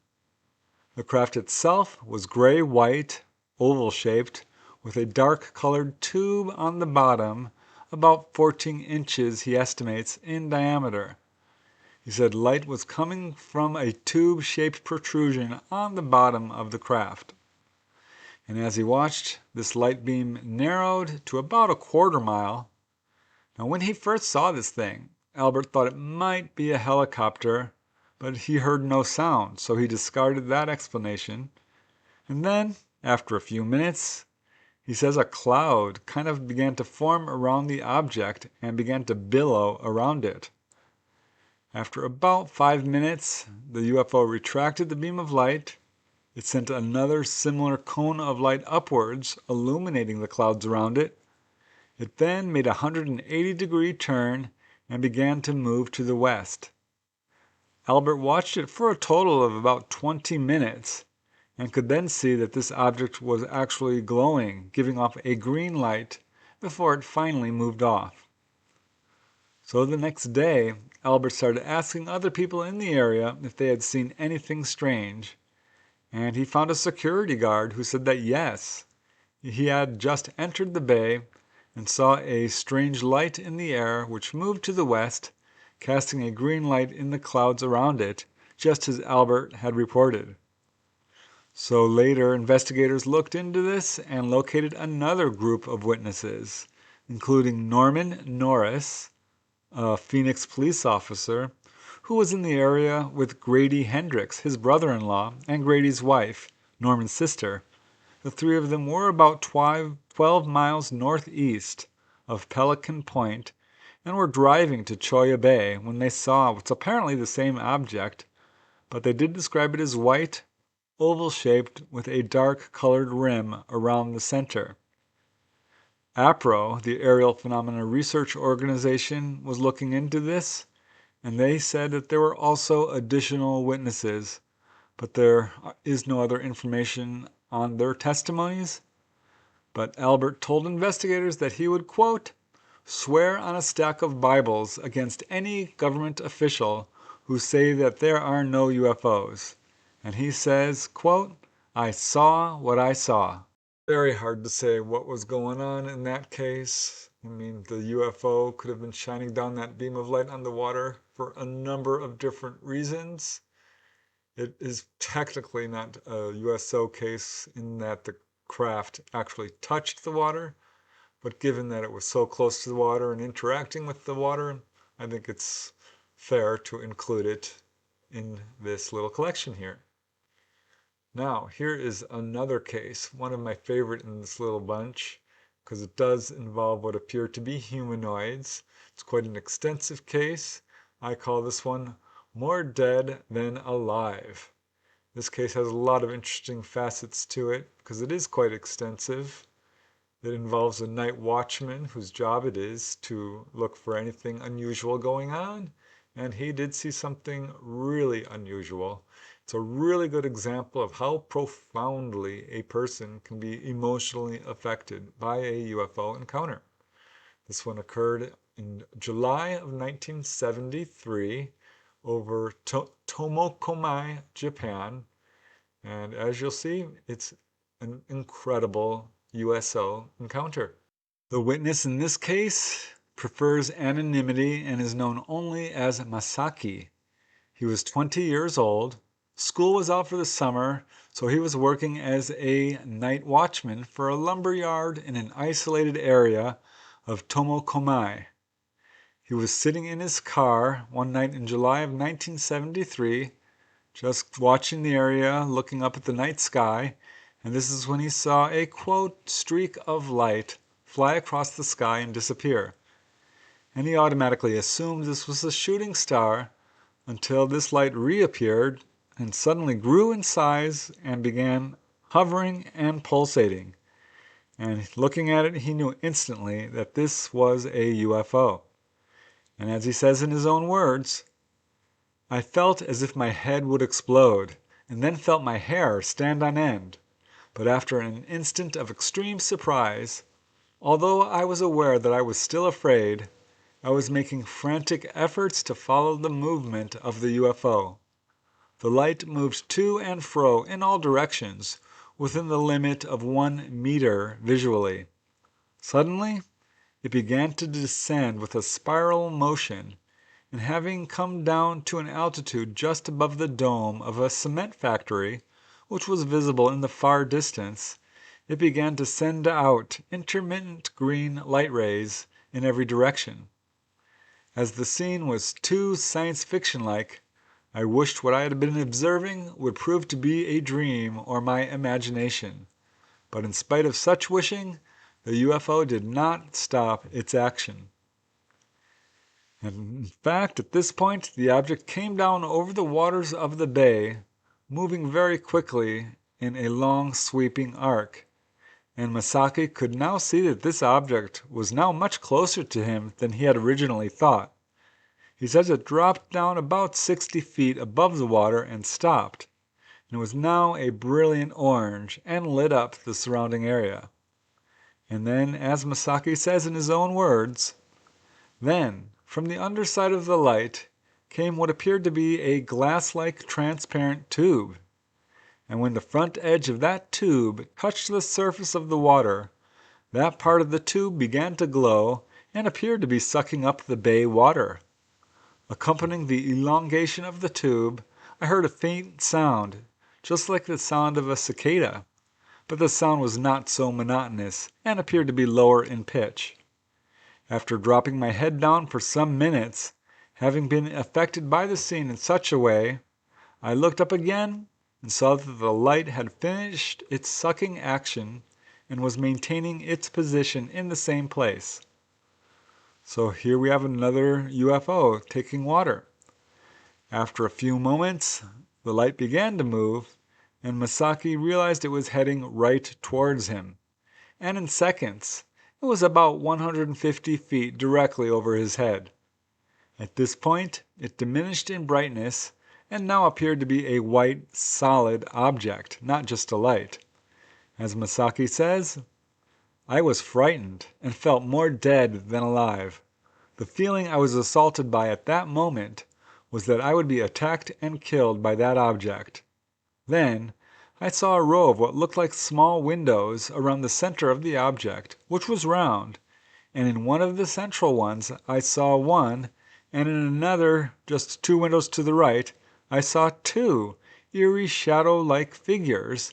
The craft itself was gray-white, oval-shaped, with a dark-colored tube on the bottom, about 14 inches, he estimates, in diameter. He said light was coming from a tube-shaped protrusion on the bottom of the craft. And as he watched, this light beam narrowed to about a quarter mile. Now when he first saw this thing, Albert thought it might be a helicopter, but he heard no sound, so he discarded that explanation. And then, after a few minutes, he says a cloud kind of began to form around the object and began to billow around it. After about 5 minutes, the UFO retracted the beam of light. It sent another similar cone of light upwards, illuminating the clouds around it. It then made a 180-degree turn and began to move to the west. Albert watched it for a total of about 20 minutes and could then see that this object was actually glowing, giving off a green light before it finally moved off. So the next day, Albert started asking other people in the area if they had seen anything strange, and he found a security guard who said that yes, he had just entered the bay and saw a strange light in the air which moved to the west, casting a green light in the clouds around it, just as Albert had reported. So later, investigators looked into this and located another group of witnesses, including Norman Norris, a Phoenix police officer, who was in the area with Grady Hendricks, his brother-in-law, and Grady's wife, Norman's sister. The three of them were about 12 miles northeast of Pelican Point and were driving to Choya Bay when they saw what's apparently the same object, but they did describe it as white, oval-shaped with a dark-colored rim around the center. APRO, the Aerial Phenomena Research Organization, was looking into this, and they said that there were also additional witnesses, but there is no other information on their testimonies. But Albert told investigators that he would, quote, swear on a stack of Bibles against any government official who say that there are no UFOs. And he says, quote, I saw what I saw. Very hard to say what was going on in that case. I mean, the UFO could have been shining down that beam of light on the water for a number of different reasons. It is technically not a USO case in that the craft actually touched the water, but given that it was so close to the water and interacting with the water, I think it's fair to include it in this little collection here. Now, here is another case, one of my favorite in this little bunch, because it does involve what appear to be humanoids. It's quite an extensive case. I call this one More Dead Than Alive. This case has a lot of interesting facets to it, because it is quite extensive. It involves a night watchman whose job it is to look for anything unusual going on, and he did see something really unusual. It's a really good example of how profoundly a person can be emotionally affected by a UFO encounter. This one occurred in July of 1973 over Tomokomai, Japan. And as you'll see, it's an incredible USO encounter. The witness in this case prefers anonymity and is known only as Masaki. He was 20 years old. School was out for the summer, so he was working as a night watchman for a lumber yard in an isolated area of Tomokomai. He was sitting in his car one night in July of 1973, just watching the area, looking up at the night sky, and this is when he saw a, quote, streak of light fly across the sky and disappear. And he automatically assumed this was a shooting star until this light reappeared and suddenly grew in size and began hovering and pulsating. And looking at it, he knew instantly that this was a UFO. And as he says in his own words, I felt as if my head would explode, and then felt my hair stand on end. But after an instant of extreme surprise, although I was aware that I was still afraid, I was making frantic efforts to follow the movement of the UFO. The light moved to and fro in all directions, within the limit of 1 meter visually. Suddenly, it began to descend with a spiral motion, and having come down to an altitude just above the dome of a cement factory, which was visible in the far distance, it began to send out intermittent green light rays in every direction. As the scene was too science fiction-like, I wished what I had been observing would prove to be a dream or my imagination. But in spite of such wishing, the UFO did not stop its action. And in fact, at this point, the object came down over the waters of the bay, moving very quickly in a long sweeping arc. And Masaki could now see that this object was now much closer to him than he had originally thought. He says it dropped down about 60 feet above the water and stopped, and was now a brilliant orange and lit up the surrounding area. And then, as Masaki says in his own words, then, from the underside of the light, came what appeared to be a glass-like transparent tube. And when the front edge of that tube touched the surface of the water, That part of the tube began to glow and appeared to be sucking up the bay water. Accompanying the elongation of the tube, I heard a faint sound, just like the sound of a cicada, but the sound was not so monotonous and appeared to be lower in pitch. After dropping my head down for some minutes, having been affected by the scene in such a way, I looked up again and saw that the light had finished its sucking action and was maintaining its position in the same place. So here we have another UFO taking water. After a few moments, the light began to move, and Masaki realized it was heading right towards him. And in seconds, it was about 150 feet directly over his head. At this point, it diminished in brightness and now appeared to be a white, solid object, not just a light. As Masaki says, I was frightened and felt more dead than alive. The feeling I was assaulted by at that moment was that I would be attacked and killed by that object. Then, I saw a row of what looked like small windows around the center of the object, which was round, and in one of the central ones I saw one, and in another, just 2 windows to the right, I saw 2 eerie shadow-like figures,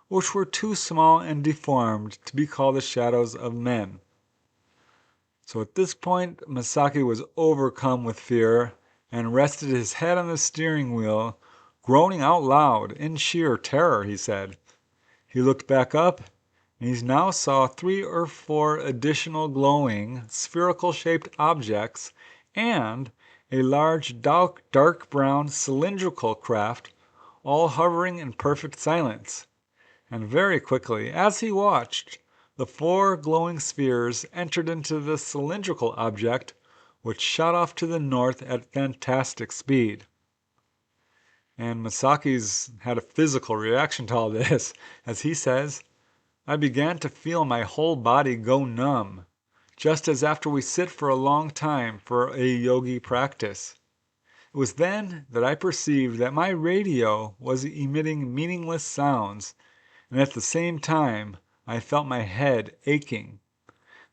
which were too small and deformed to be called the shadows of men. So at this point, Masaki was overcome with fear and rested his head on the steering wheel, groaning out loud in sheer terror, he said. He looked back up, and he now saw 3 or 4 additional glowing, spherical-shaped objects and a large dark brown cylindrical craft, all hovering in perfect silence. And very quickly, as he watched, the 4 glowing spheres entered into the cylindrical object, which shot off to the north at fantastic speed. And Masaki's had a physical reaction to all this, as he says, I began to feel my whole body go numb, just as after we sit for a long time for a yogi practice. It was then that I perceived that my radio was emitting meaningless sounds, and at the same time I felt my head aching.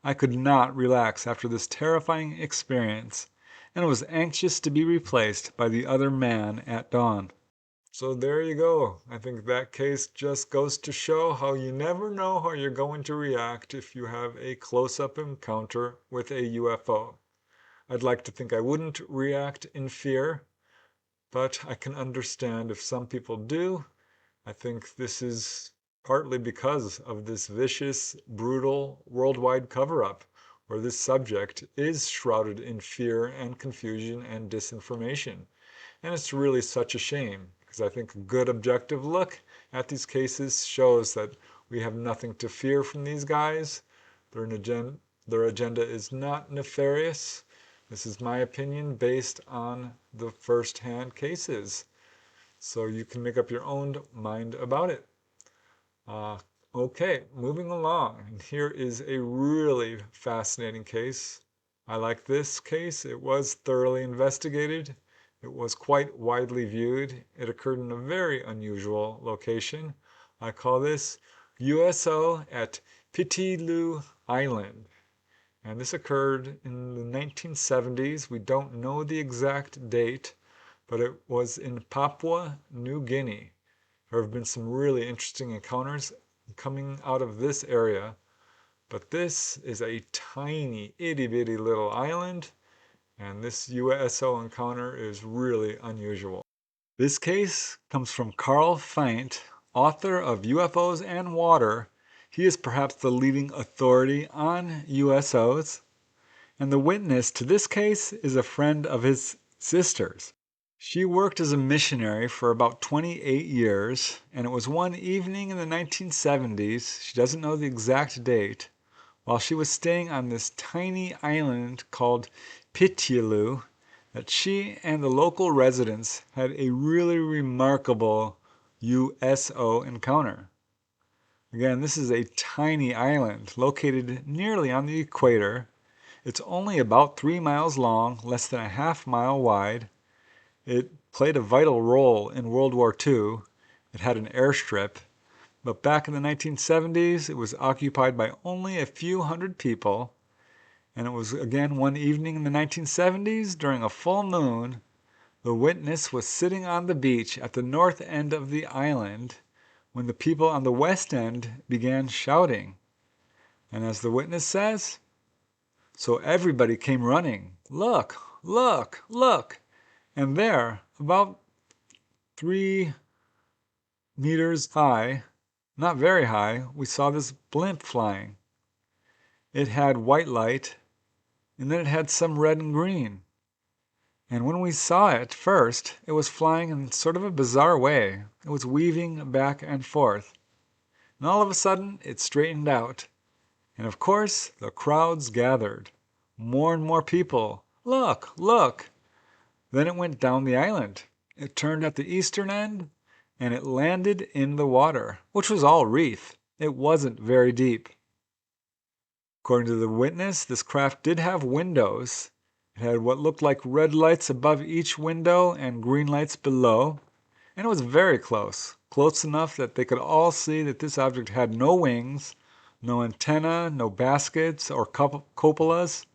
I could not relax after this terrifying experience, and was anxious to be replaced by the other man at dawn. So there you go. I think that case just goes to show how you never know how you're going to react if you have a close-up encounter with a UFO. I'd like to think I wouldn't react in fear, but I can understand if some people do. I think this is partly because of this vicious, brutal, worldwide cover-up, where this subject is shrouded in fear and confusion and disinformation. And it's really such a shame, because I think a good objective look at these cases shows that we have nothing to fear from these guys. Their agenda is not nefarious. This is my opinion based on the first-hand cases. So you can make up your own mind about it. Okay, moving along. And here is a really fascinating case. I like this case. It was thoroughly investigated. It was quite widely viewed. It occurred in a very unusual location. I call this USO at Pitilu Island. And this occurred in the 1970s. We don't know the exact date, but it was in Papua New Guinea. There have been some really interesting encounters coming out of this area, but this is a tiny, itty-bitty little island, and this USO encounter is really unusual. This case comes from Carl Feint, author of UFOs and Water. He is perhaps the leading authority on USOs, and the witness to this case is a friend of his sister's. She worked as a missionary for about 28 years, and it was one evening in the 1970s, she doesn't know the exact date, while she was staying on this tiny island called Pitilu, that she and the local residents had a really remarkable USO encounter. Again, this is a tiny island located nearly on the equator. It's only about 3 miles long, less than a half-mile wide. It played a vital role in World War II. It had an airstrip, But back in the 1970s, it was occupied by only a few hundred people. And it was again one evening in the 1970s during a full moon. The witness was sitting on the beach at the north end of the island when the people on the west end began shouting. And as the witness says, so everybody came running. Look, look, look. And there, about 3 meters high, not very high, we saw this blimp flying. It had white light, and then it had some red and green. And when we saw it first, it was flying in sort of a bizarre way. It was weaving back and forth. And all of a sudden, it straightened out. And of course, the crowds gathered. More and more people. Look, look! Then it went down the island. It turned at the eastern end, and it landed in the water, which was all reef. It wasn't very deep. According to the witness, this craft did have windows. It had what looked like red lights above each window and green lights below, and it was very close, close enough that they could all see that this object had no wings, no antenna, no baskets or cupolas,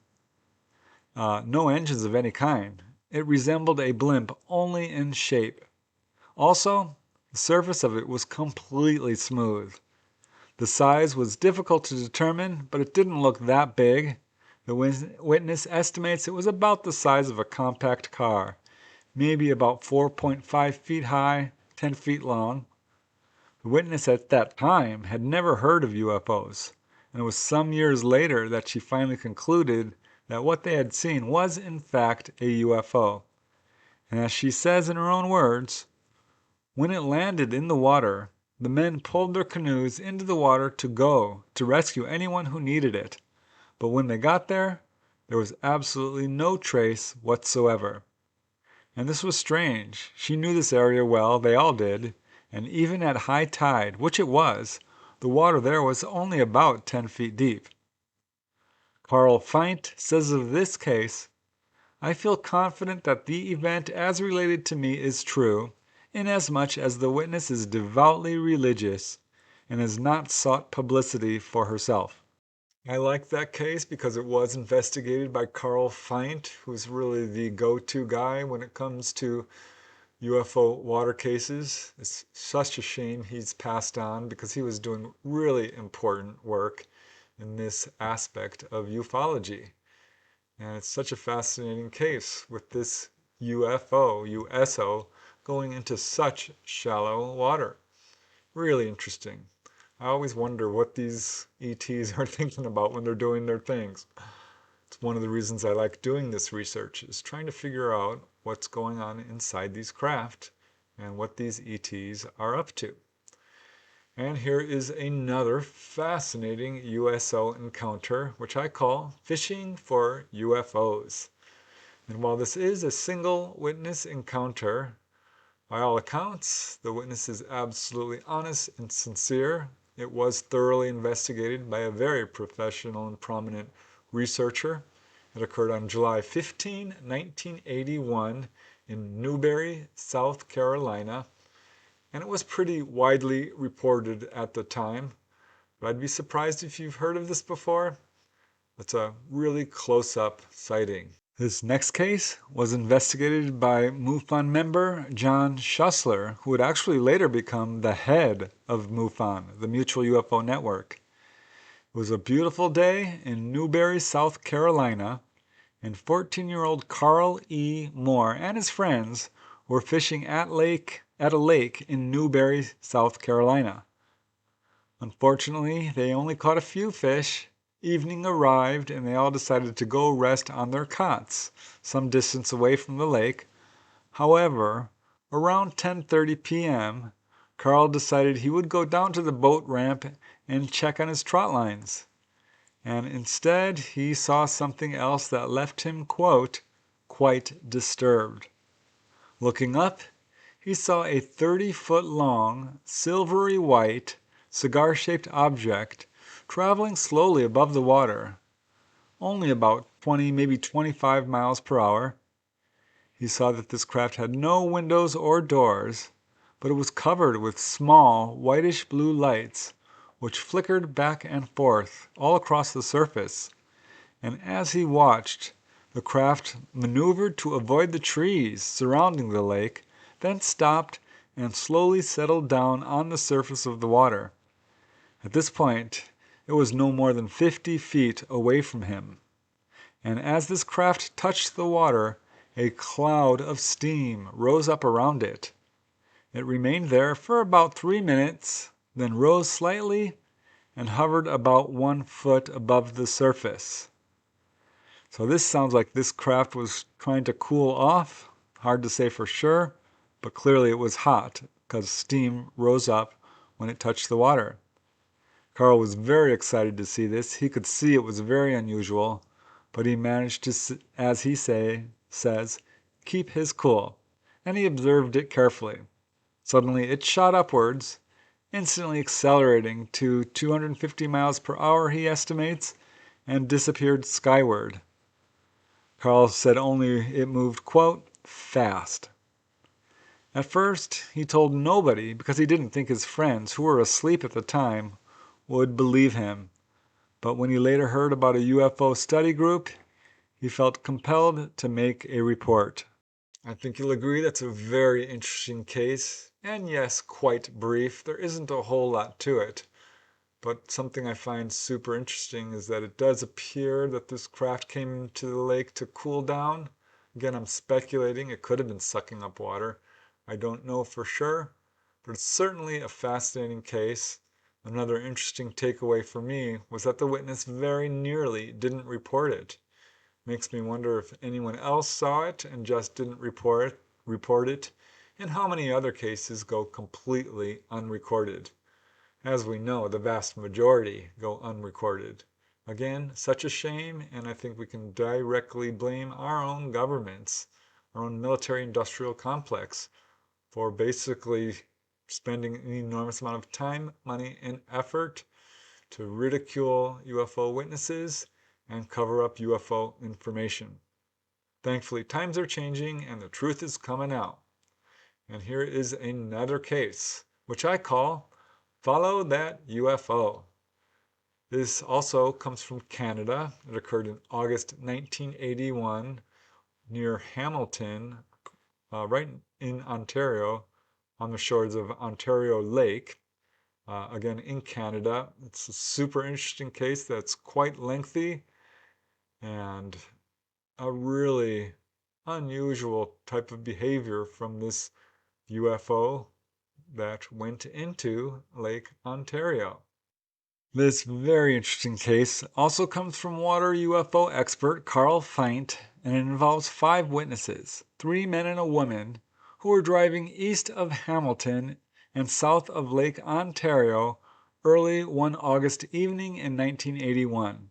no engines of any kind. It resembled a blimp only in shape. Also, the surface of it was completely smooth. The size was difficult to determine, but it didn't look that big. The witness estimates it was about the size of a compact car, maybe about 4.5 feet high, 10 feet long. The witness at that time had never heard of UFOs, and it was some years later that she finally concluded that what they had seen was in fact a UFO. And as she says in her own words, when it landed in the water, the men pulled their canoes into the water to rescue anyone who needed it. But when they got there was absolutely no trace whatsoever. And this was strange. She knew this area well, they all did, and even at high tide, which it was, the water there was only about 10 feet deep. Carl Feint says of this case, I feel confident that the event as related to me is true, inasmuch as the witness is devoutly religious and has not sought publicity for herself. I like that case because it was investigated by Carl Feint, who's really the go-to guy when it comes to UFO water cases. It's such a shame he's passed on because he was doing really important work in this aspect of ufology. And it's such a fascinating case with this UFO, USO, going into such shallow water. Really interesting. I always wonder what these ETs are thinking about when they're doing their things. It's one of the reasons I like doing this research, is trying to figure out what's going on inside these craft and what these ETs are up to. And here is another fascinating USO encounter, which I call Fishing for UFOs. And while this is a single witness encounter, by all accounts, the witness is absolutely honest and sincere. It was thoroughly investigated by a very professional and prominent researcher. It occurred on July 15, 1981 in Newberry, South Carolina. And it was pretty widely reported at the time. But I'd be surprised if you've heard of this before. It's a really close-up sighting. This next case was investigated by MUFON member John Schussler, who would actually later become the head of MUFON, the Mutual UFO Network. It was a beautiful day in Newberry, South Carolina, and 14-year-old Carl E. Moore and his friends were fishing at a lake in Newberry, South Carolina. Unfortunately, they only caught a few fish. Evening arrived and they all decided to go rest on their cots some distance away from the lake. However, around 10:30 p.m., Carl decided he would go down to the boat ramp and check on his trot lines. And instead, he saw something else that left him, quote, quite disturbed. Looking up, he saw a 30-foot long, silvery white, cigar-shaped object traveling slowly above the water, only about 20, maybe 25 miles per hour. He saw that this craft had no windows or doors, but it was covered with small, whitish-blue lights, which flickered back and forth all across the surface. And as he watched, the craft maneuvered to avoid the trees surrounding the lake, then stopped and slowly settled down on the surface of the water. At this point, it was no more than 50 feet away from him. And as this craft touched the water, a cloud of steam rose up around it. It remained there for about 3 minutes, then rose slightly and hovered about 1 foot above the surface. So this sounds like this craft was trying to cool off. Hard to say for sure, but clearly it was hot because steam rose up when it touched the water. Carl was very excited to see this. He could see it was very unusual, but he managed to, as he says, keep his cool, and he observed it carefully. Suddenly it shot upwards, instantly accelerating to 250 miles per hour, he estimates, and disappeared skyward. Carl said only it moved, quote, fast. At first, he told nobody because he didn't think his friends, who were asleep at the time, would believe him. But when he later heard about a UFO study group, he felt compelled to make a report. I think you'll agree that's a very interesting case, and yes, quite brief. There isn't a whole lot to it. But something I find super interesting is that it does appear that this craft came to the lake to cool down. Again, I'm speculating. It could have been sucking up water. I don't know for sure, but it's certainly a fascinating case. Another interesting takeaway for me was that the witness very nearly didn't report it. Makes me wonder if anyone else saw it and just didn't report it, and how many other cases go completely unrecorded. As we know, the vast majority go unrecorded. Again, such a shame, and I think we can directly blame our own governments, our own military-industrial complex, for basically spending an enormous amount of time, money, and effort to ridicule UFO witnesses and cover up UFO information. Thankfully, times are changing and the truth is coming out. And here is another case, which I call Follow That UFO. This also comes from Canada. It occurred in August 1981 near Hamilton, right in Ontario, on the shores of Ontario Lake. Again, in Canada. It's a super interesting case that's quite lengthy and a really unusual type of behavior from this UFO that went into Lake Ontario. This very interesting case also comes from water UFO expert Carl Feint, and it involves 5 witnesses, 3 men and a woman, who were driving east of Hamilton and south of Lake Ontario early one August evening in 1981.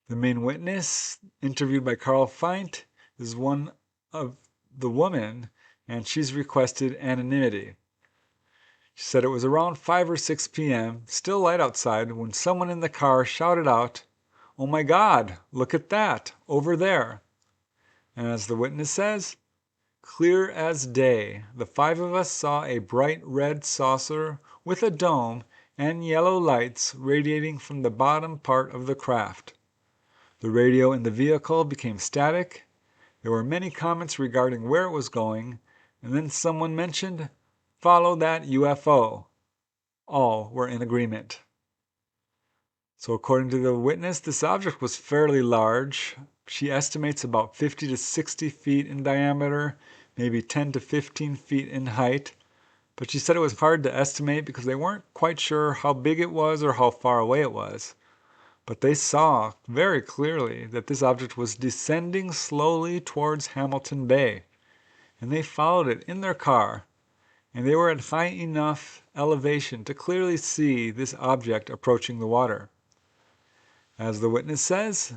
The main witness, interviewed by Carl Feint, is one of the woman, and she's requested anonymity. She said it was around 5 or 6 p.m., still light outside, when someone in the car shouted out, "Oh my God, look at that, over there." And as the witness says, clear as day, the 5 of us saw a bright red saucer with a dome and yellow lights radiating from the bottom part of the craft. The radio in the vehicle became static. There were many comments regarding where it was going, and then someone mentioned, "Follow that UFO." All were in agreement. So according to the witness, this object was fairly large. She estimates about 50 to 60 feet in diameter, maybe 10 to 15 feet in height. But she said it was hard to estimate because they weren't quite sure how big it was or how far away it was. But they saw very clearly that this object was descending slowly towards Hamilton Bay, and they followed it in their car, and they were at high enough elevation to clearly see this object approaching the water. As the witness says,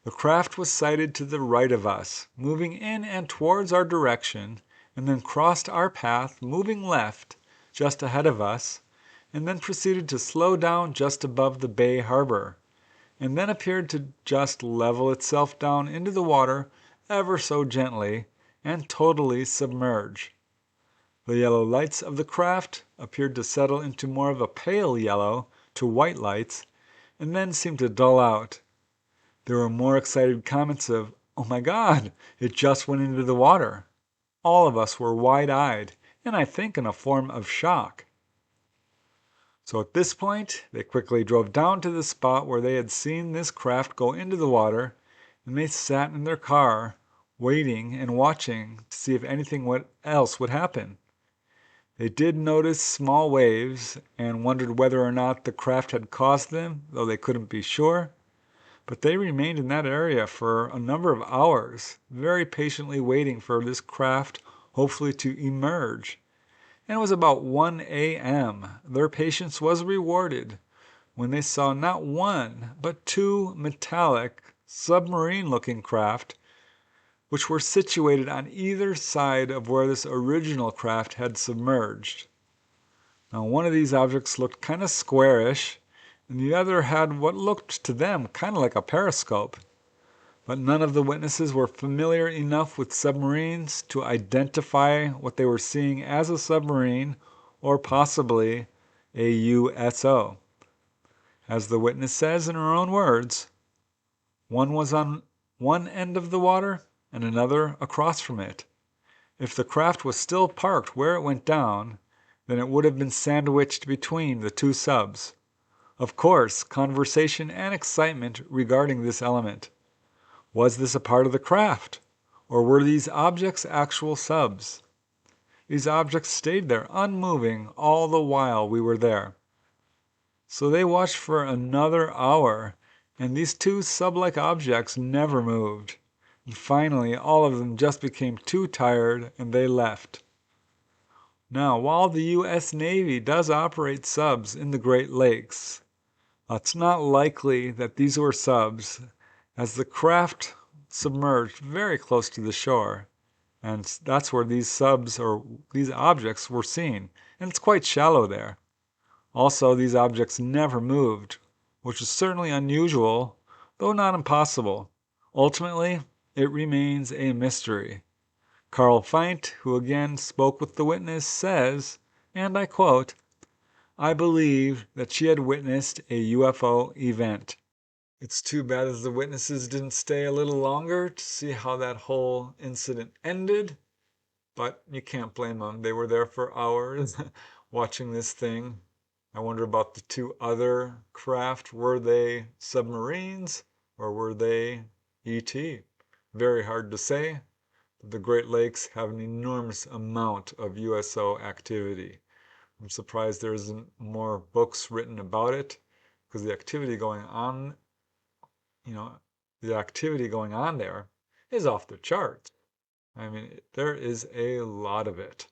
the craft was sighted to the right of us, moving in and towards our direction, and then crossed our path, moving left, just ahead of us, and then proceeded to slow down just above the bay harbor, and then appeared to just level itself down into the water ever so gently and totally submerge. The yellow lights of the craft appeared to settle into more of a pale yellow to white lights, and then seemed to dull out. There were more excited comments of, "Oh my God, it just went into the water." All of us were wide-eyed, and I think in a form of shock. So at this point, they quickly drove down to the spot where they had seen this craft go into the water, and they sat in their car, waiting and watching to see if anything else would happen. They did notice small waves and wondered whether or not the craft had caused them, though they couldn't be sure. But they remained in that area for a number of hours, very patiently waiting for this craft hopefully to emerge. And it was about 1 a.m. Their patience was rewarded when they saw not one, but two metallic, submarine-looking craft which were situated on either side of where this original craft had submerged. Now, one of these objects looked kind of squarish, and the other had what looked to them kind of like a periscope. But none of the witnesses were familiar enough with submarines to identify what they were seeing as a submarine or possibly a USO. As the witness says in her own words, one was on one end of the water and another across from it. If the craft was still parked where it went down, then it would have been sandwiched between the two subs. Of course, conversation and excitement regarding this element. Was this a part of the craft? Or were these objects actual subs? These objects stayed there unmoving all the while we were there. So they watched for another hour, and these two sub-like objects never moved. And finally, all of them just became too tired and they left. Now, while the U.S. Navy does operate subs in the Great Lakes, it's not likely that these were subs, as the craft submerged very close to the shore, and that's where these subs or these objects were seen, and it's quite shallow there. Also, these objects never moved, which is certainly unusual, though not impossible. Ultimately, it remains a mystery. Carl Feint, who again spoke with the witness, says, and I quote, "I believe that she had witnessed a UFO event." It's too bad that the witnesses didn't stay a little longer to see how that whole incident ended, but you can't blame them. They were there for hours watching this thing. I wonder about the two other craft. Were they submarines or were they ET? Very hard to say. The Great Lakes have an enormous amount of USO activity. I'm surprised there isn't more books written about it, because the activity going on, the activity going on there is off the charts. I mean, there is a lot of it.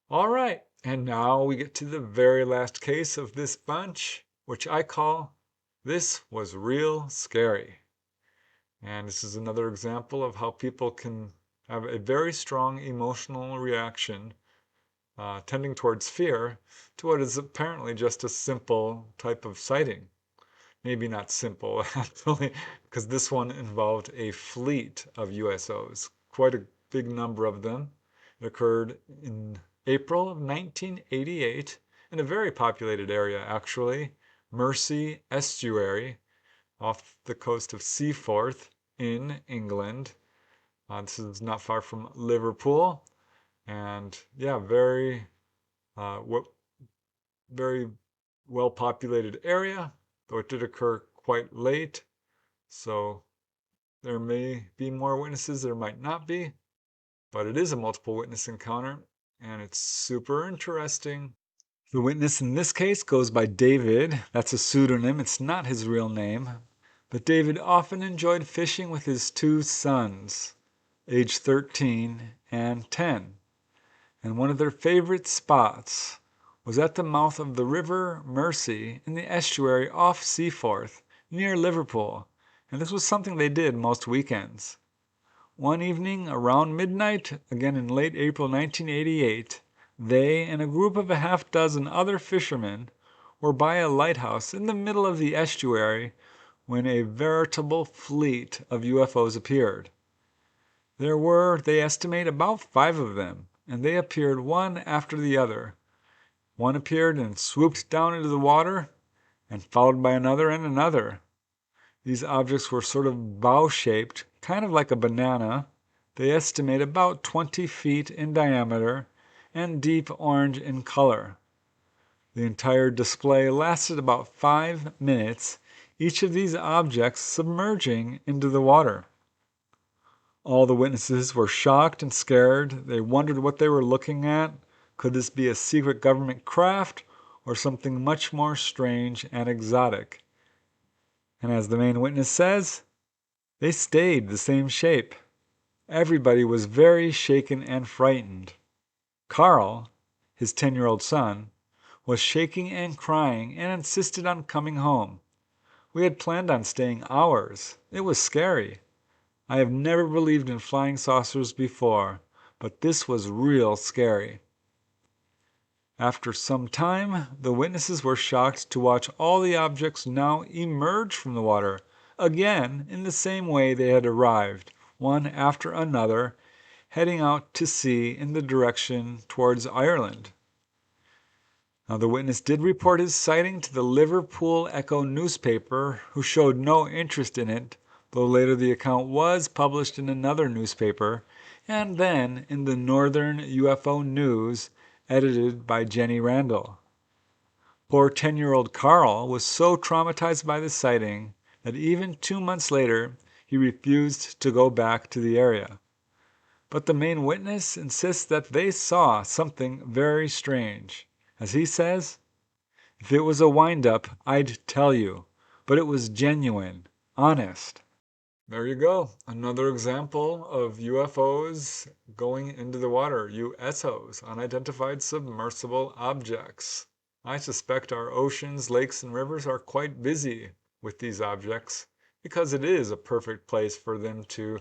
All right, and now we get to the very last case of this bunch, which I call "This Was Real Scary." And this is another example of how people can have a very strong emotional reaction tending towards fear to what is apparently just a simple type of sighting. Maybe not simple, actually, because this one involved a fleet of USOs, quite a big number of them. It occurred in April of 1988 in a very populated area, actually, Mersey Estuary, off the coast of Seaforth in England. This is not far from Liverpool, and yeah, very well populated area, though it did occur quite late, so there may be more witnesses, there might not be, but it is a multiple witness encounter, and it's super interesting. The witness in this case goes by David. That's a pseudonym, it's not his real name. But David often enjoyed fishing with his two sons, age 13 and 10. And one of their favorite spots was at the mouth of the River Mersey in the estuary off Seaforth, near Liverpool, and this was something they did most weekends. One evening around midnight, again in late April 1988, they and a group of a half dozen other fishermen were by a lighthouse in the middle of the estuary when a veritable fleet of UFOs appeared. There were, they estimate, about 5 of them, and they appeared one after the other. One appeared and swooped down into the water, and followed by another and another. These objects were sort of bow-shaped, kind of like a banana. They estimate about 20 feet in diameter and deep orange in color. The entire display lasted about 5 minutes, each of these objects submerging into the water. All the witnesses were shocked and scared. They wondered what they were looking at. Could this be a secret government craft or something much more strange and exotic? And as the main witness says, they stayed the same shape. Everybody was very shaken and frightened. Carl, his 10-year-old son, was shaking and crying and insisted on coming home. We had planned on staying hours. It was scary. I have never believed in flying saucers before, but this was real scary. After some time, the witnesses were shocked to watch all the objects now emerge from the water, again in the same way they had arrived, one after another, heading out to sea in the direction towards Ireland. Now, the witness did report his sighting to the Liverpool Echo newspaper, who showed no interest in it, though later the account was published in another newspaper, and then in the Northern UFO News, edited by Jenny Randall. Poor 10-year-old Carl was so traumatized by the sighting that even 2 months later he refused to go back to the area. But the main witness insists that they saw something very strange. As he says, "If it was a wind-up, I'd tell you, but it was genuine, honest." There you go. Another example of UFOs going into the water. USOs, unidentified submersible objects. I suspect our oceans, lakes, and rivers are quite busy with these objects because it is a perfect place for them to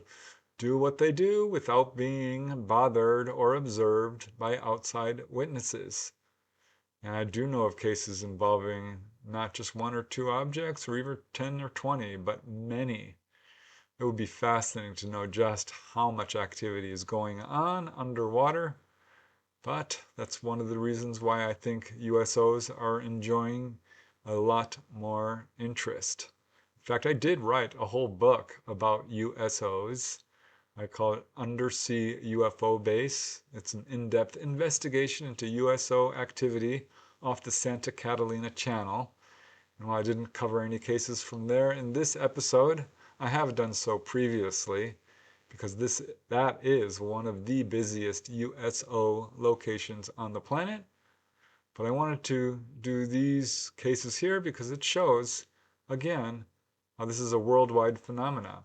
do what they do without being bothered or observed by outside witnesses. And I do know of cases involving not just one or two objects or even 10 or 20, but many. It would be fascinating to know just how much activity is going on underwater, but that's one of the reasons why I think USOs are enjoying a lot more interest. In fact, I did write a whole book about USOs. I call it Undersea UFO Base. It's an in-depth investigation into USO activity off the Santa Catalina Channel. And while I didn't cover any cases from there in this episode, I have done so previously because that is one of the busiest USO locations on the planet. But I wanted to do these cases here because it shows, again, how this is a worldwide phenomenon.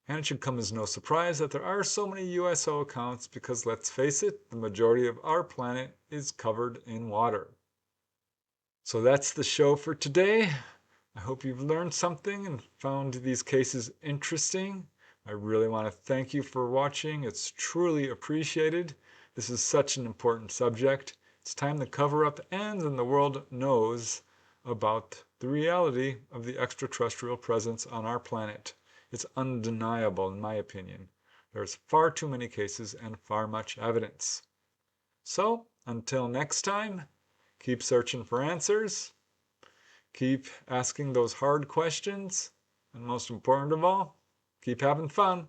And it should come as no surprise that there are so many USO accounts because, let's face it, the majority of our planet is covered in water. So that's the show for today. I hope you've learned something and found these cases interesting. I really want to thank you for watching. It's truly appreciated. This is such an important subject. It's time to cover up the ends and the world knows about the reality of the extraterrestrial presence on our planet. It's undeniable, in my opinion. There's far too many cases and far much evidence. So, until next time, keep searching for answers. Keep asking those hard questions. And most important of all, keep having fun.